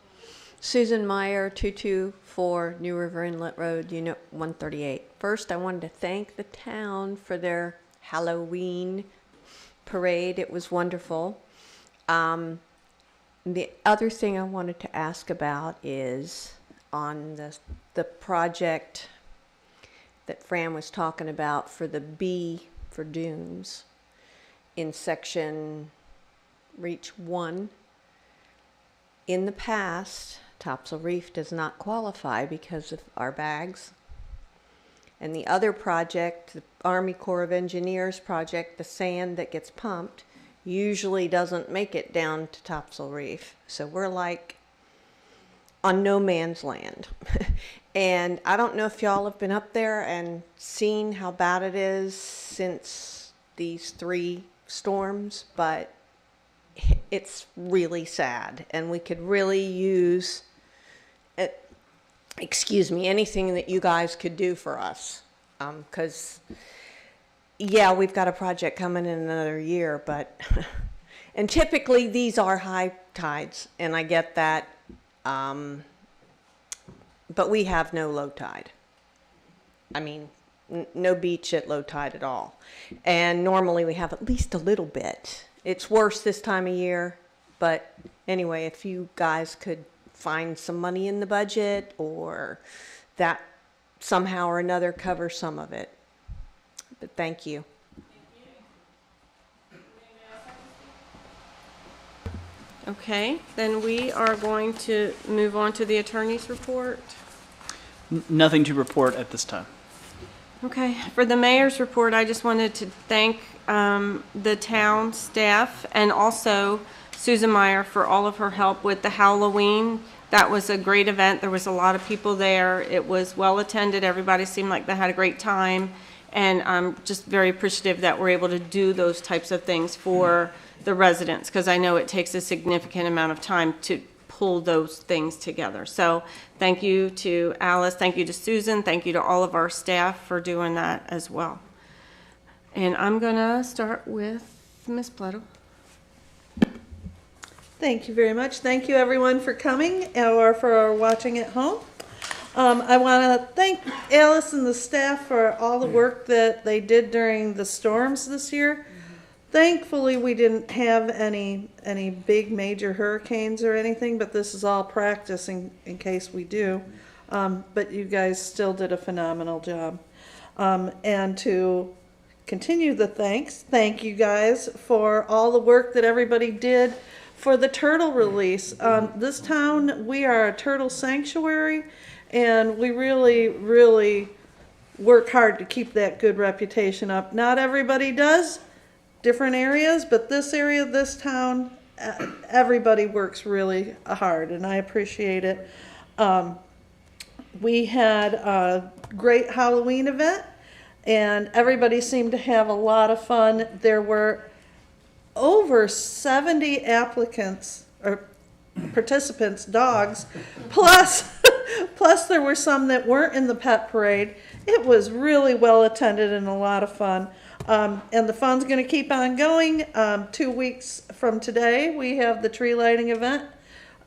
Susan Meyer, 224 New River Inlet Road, Unit 138. First, I wanted to thank the town for their Halloween parade. It was wonderful. The other thing I wanted to ask about is on the project that Fran was talking about for the B for dunes in section Reach 1. In the past, Topsail Reef does not qualify because of our bags. And the other project, the Army Corps of Engineers project, the sand that gets pumped, usually doesn't make it down to Topsail Reef. So we're like on no man's land. And I don't know if y'all have been up there and seen how bad it is since these 3 storms, but it's really sad, and we could really use anything that you guys could do for us, because yeah, we've got a project coming in another year, but and typically these are high tides, and I get that, but we have no low tide. I mean, no beach at low tide at all, and normally we have at least a little bit. It's worse this time of year, but anyway, if you guys could find some money in the budget or that somehow or another cover some of it. But thank you. Okay, then we are going to move on to the attorney's report. Nothing to report at this time. Okay, for the mayor's report, I just wanted to thank the town staff and also Susan Meyer for all of her help with the Halloween. That was a great event. There was a lot of people there. It was well attended. Everybody seemed like they had a great time. And I'm just very appreciative that we're able to do those types of things for the residents, because I know it takes a significant amount of time to pull those things together. So thank you to Alice, thank you to Susan, thank you to all of our staff for doing that as well. And I'm gonna start with Ms. Pletto. Thank you very much. Thank you everyone for coming or for watching at home. I want to thank Alice and the staff for all the work that they did during the storms this year. Thankfully, we didn't have any big major hurricanes or anything, but this is all practice in case we do. But you guys still did a phenomenal job. And to continue the thank you guys for all the work that everybody did for the turtle release. This town, we are a turtle sanctuary, and we really, really work hard to keep that good reputation up. Not everybody does, different areas, but this area, this town, everybody works really hard, and I appreciate it. We had a great Halloween event, and everybody seemed to have a lot of fun. There were over 70 applicants or participants, dogs, plus there were some that weren't in the pet parade. It was really well attended and a lot of fun. And the fun's going to keep on going. 2 weeks from today, we have the tree lighting event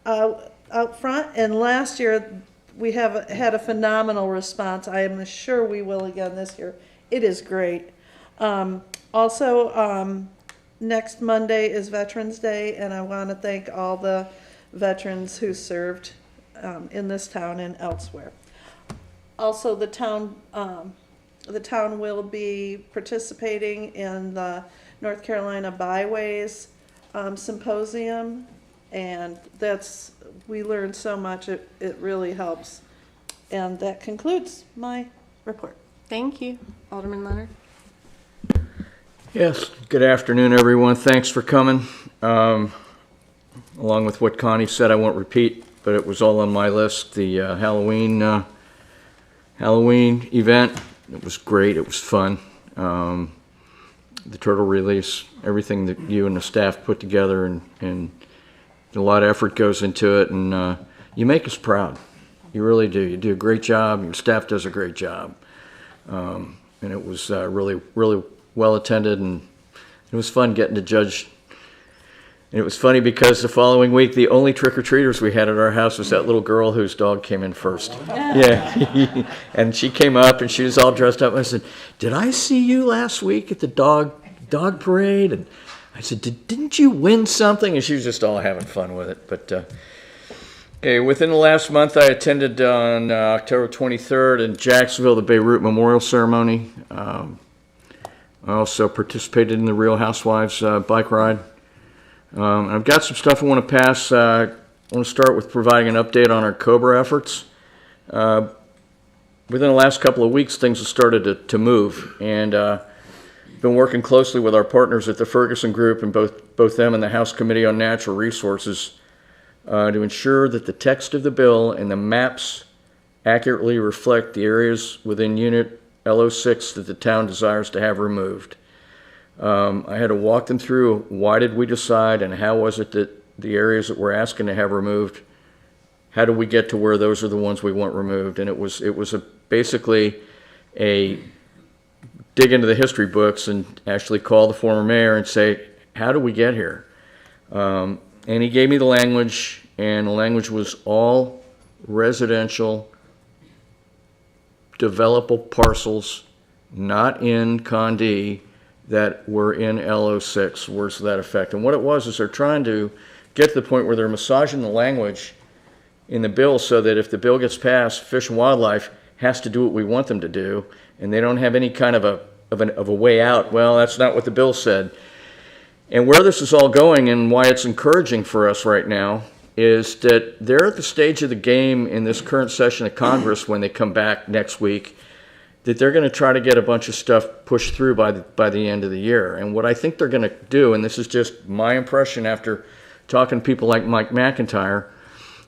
out front. And last year, we had a phenomenal response. I am sure we will again this year. It is great. Also, next Monday is Veterans Day, and I want to thank all the veterans who served in this town and elsewhere. Also, the town will be participating in the North Carolina Byways Symposium, and we learned so much. It really helps. And that concludes my report. Thank you, Alderman Leonard. Yes, good afternoon, everyone. Thanks for coming. Along with what Connie said, I won't repeat, but it was all on my list. The Halloween event, it was great. It was fun. The turtle release, everything that you and the staff put together, and a lot of effort goes into it, and you make us proud. You really do. You do a great job. Your staff does a great job. And it was really, really well attended, and it was fun getting to judge. And it was funny because the following week, the only trick-or-treaters we had at our house was that little girl whose dog came in first. Yeah. And she came up, and she was all dressed up. I said, "Did I see you last week at the dog parade?" And I said, "Didn't you win something?" And she was just all having fun with it. But okay, within the last month, I attended on October 23rd in Jacksonville the Beirut Memorial Ceremony. I also participated in the Real Housewives bike ride. I've got some stuff I want to pass. I want to start with providing an update on our COBRA efforts. Within the last couple of weeks, things have started to move, and been working closely with our partners at the Ferguson Group and both them and the House Committee on Natural Resources to ensure that the text of the bill and the maps accurately reflect the areas within Unit LO6 that the town desires to have removed. I had to walk them through why did we decide and how was it that the areas that we're asking to have removed, how do we get to where those are the ones we want removed? And it was basically a dig into the history books and actually call the former mayor and say, how do we get here? And he gave me the language, and the language was all residential developable parcels not in Con D that were in LO6, words to that effect. And what it was is they're trying to get to the point where they're massaging the language in the bill so that if the bill gets passed, Fish and Wildlife has to do what we want them to do, and they don't have any kind of a way out. Well, that's not what the bill said. And where this is all going and why it's encouraging for us right now is that they're at the stage of the game in this current session of Congress when they come back next week that they're going to try to get a bunch of stuff pushed through by the end of the year. And what I think they're going to do, and this is just my impression after talking to people like Mike McIntyre,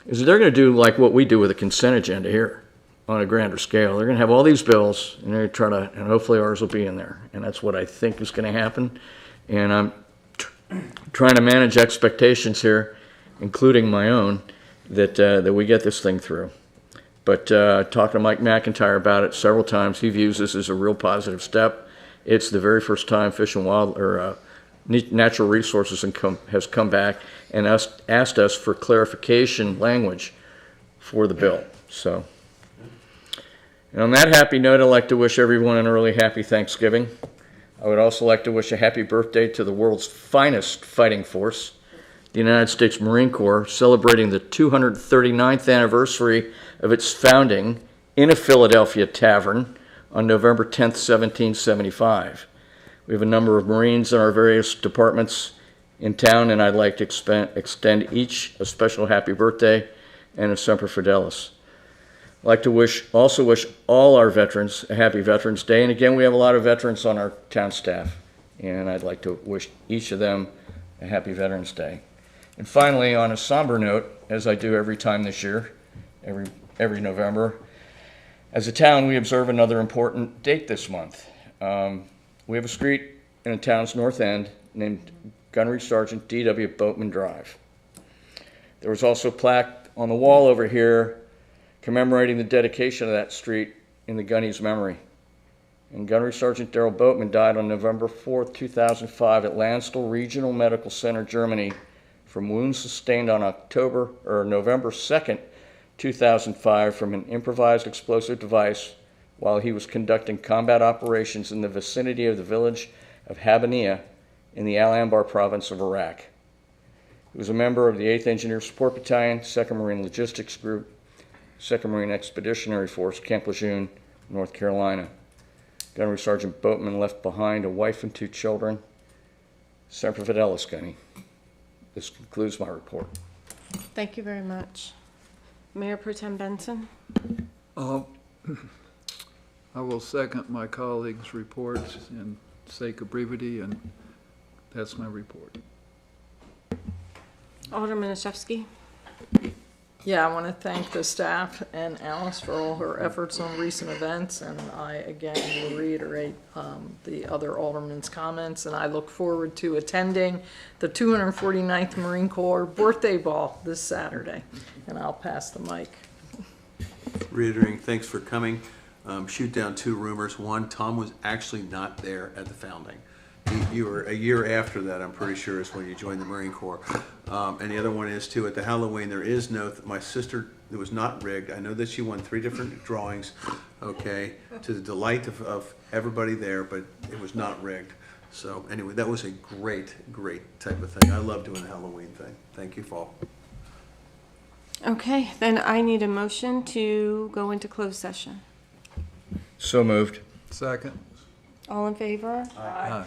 is that they're going to do like what we do with a consent agenda here on a grander scale. They're going to have all these bills, and they're going to try to, and hopefully ours will be in there. And that's what I think is going to happen. And I'm trying to manage expectations here, including my own, that we get this thing through. But talking to Mike McIntyre about it several times, he views this as a real positive step. It's the very first time Fish and Natural Resources has come back and asked us for clarification language for the bill. So, and on that happy note, I'd like to wish everyone an early happy Thanksgiving. I would also like to wish a happy birthday to the world's finest fighting force, the United States Marine Corps, celebrating the 239th anniversary of its founding in a Philadelphia tavern on November 10th, 1775. We have a number of Marines in our various departments in town, and I'd like to extend each a special happy birthday and a Semper Fidelis. I'd like to also wish all our veterans a happy Veterans Day, and again, we have a lot of veterans on our town staff, and I'd like to wish each of them a happy Veterans Day. And finally, on a somber note, as I do every time this year, every November, as a town, we observe another important date this month. We have a street in the town's north end named Gunnery Sergeant D.W. Boatman Drive. There was also a plaque on the wall over here commemorating the dedication of that street in the Gunny's memory. And Gunnery Sergeant Darrell Boatman died on November 4th, 2005 at Landstuhl Regional Medical Center, Germany, from wounds sustained on November 2nd, 2005 from an improvised explosive device while he was conducting combat operations in the vicinity of the village of Habaniya in the Al Anbar province of Iraq. He was a member of the 8th Engineer Support Battalion, 2nd Marine Logistics Group, 2nd Marine Expeditionary Force, Camp Lejeune, North Carolina. Gunnery Sergeant Boatman left behind a wife and 2 children. Semper Fidelis, Gunny. This concludes my report. Thank you very much. Mayor Pro Tem Benson? I will second my colleagues' reports in sake of brevity, and that's my report. Alderman Ashevsky? Yeah, I want to thank the staff and Alice for all her efforts on recent events, and I again will reiterate the other aldermen's comments, and I look forward to attending the 249th Marine Corps birthday ball this Saturday, and I'll pass the mic. Reiterating, thanks for coming. Shoot down 2 rumors. One, Tom was actually not there at the founding. You were a year after that, I'm pretty sure, is when you joined the Marine Corps. And the other one is, too, at the Halloween, there is no, my sister, it was not rigged. I know that she won 3 different drawings, okay, to the delight of everybody there, but it was not rigged. So anyway, that was a great, great type of thing. I love doing the Halloween thing. Thank you, Fall. Okay, then I need a motion to go into closed session. So moved. Second. All in favor? Aye.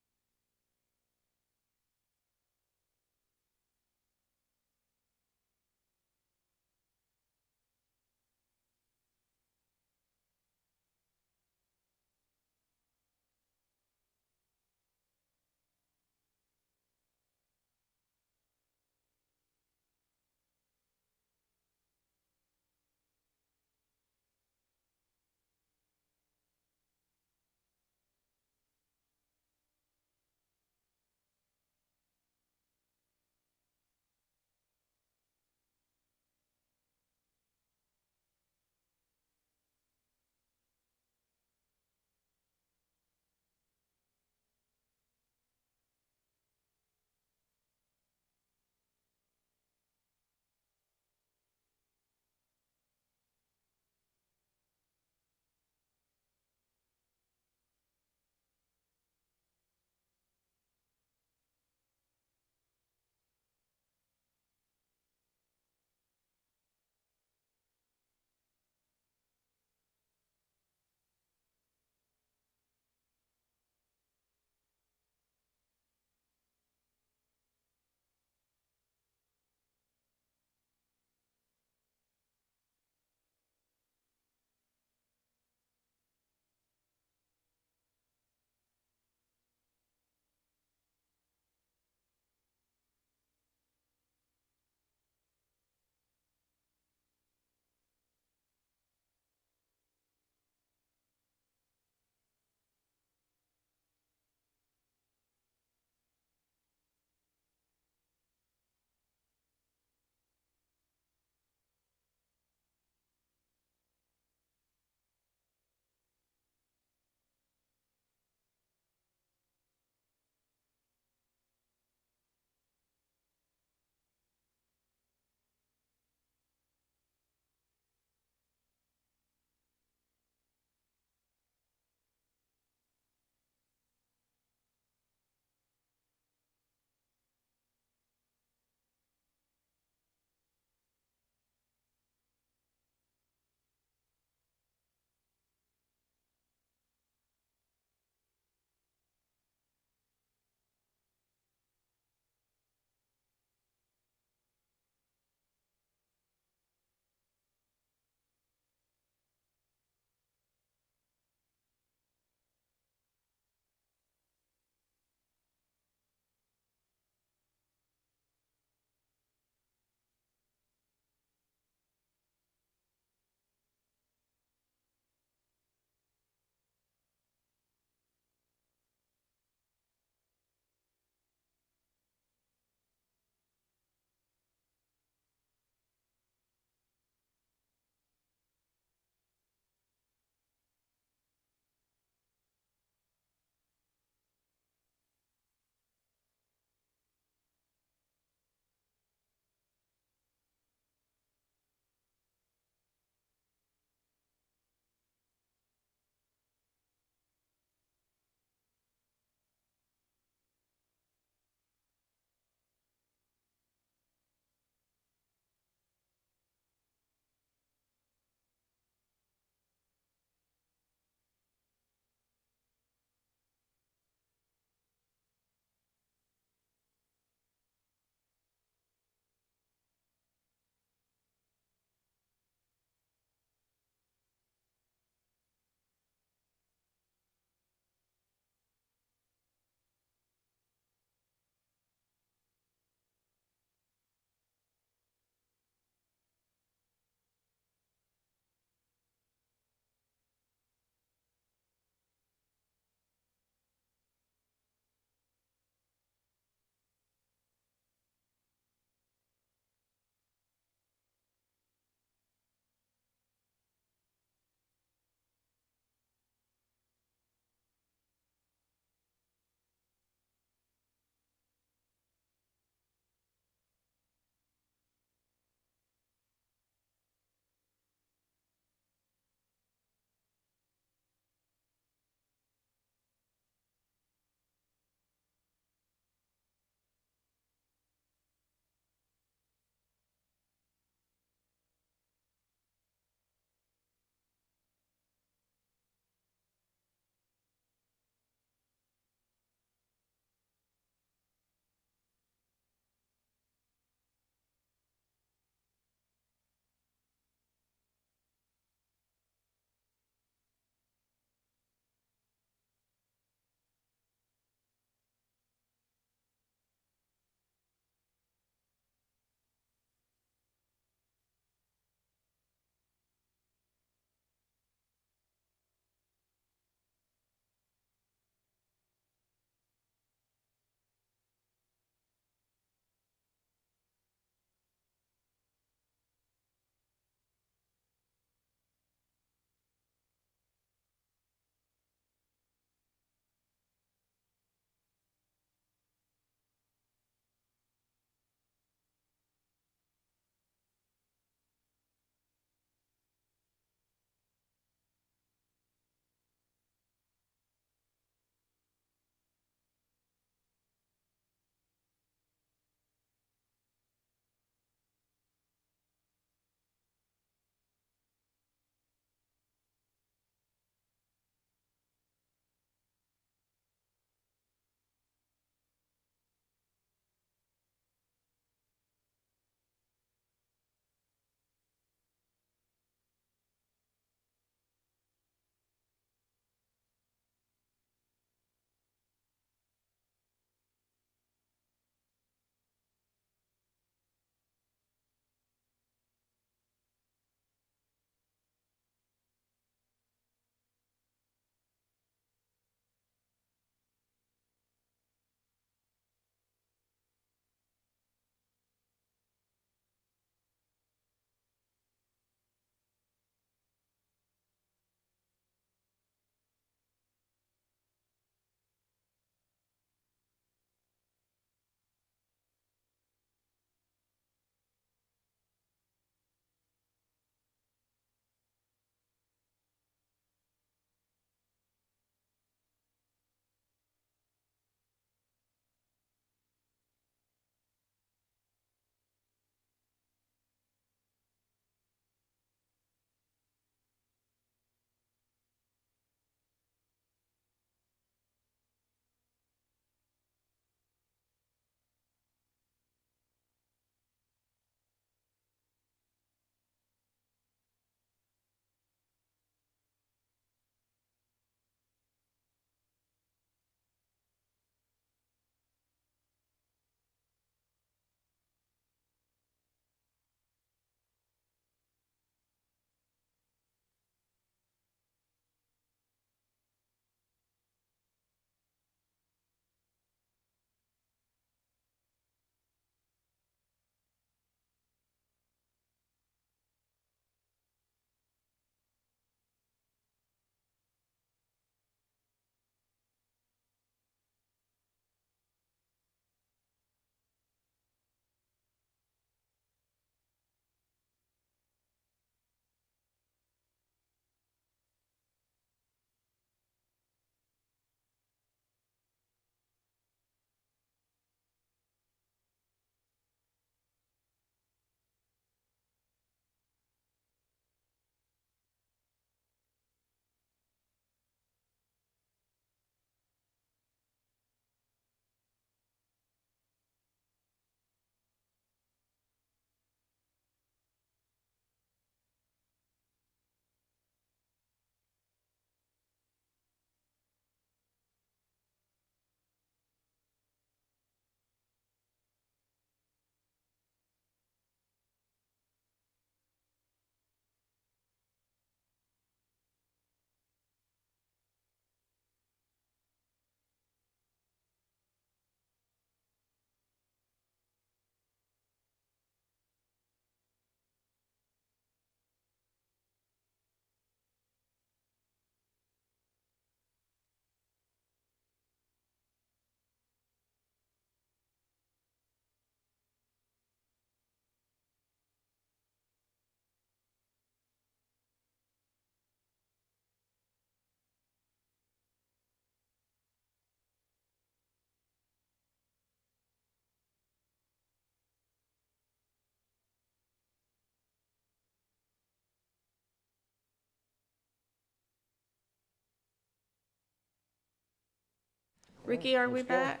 Ricky, are we back?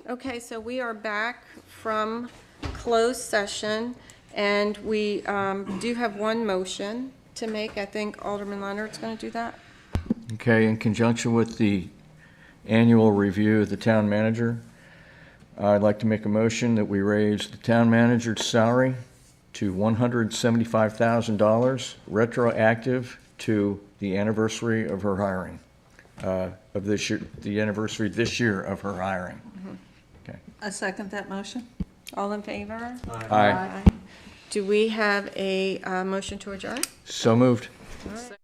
Okay, so we are back from closed session, and we do have one motion to make. I think Alderman Leonard's going to do that. Okay, in conjunction with the annual review of the town manager, I'd like to make a motion that we raise the town manager's salary to $175,000, retroactive to the anniversary of her hiring, of this year, the anniversary this year of her hiring. Okay. I second that motion. All in favor? Aye. Do we have a motion to adjourn? So moved. All right.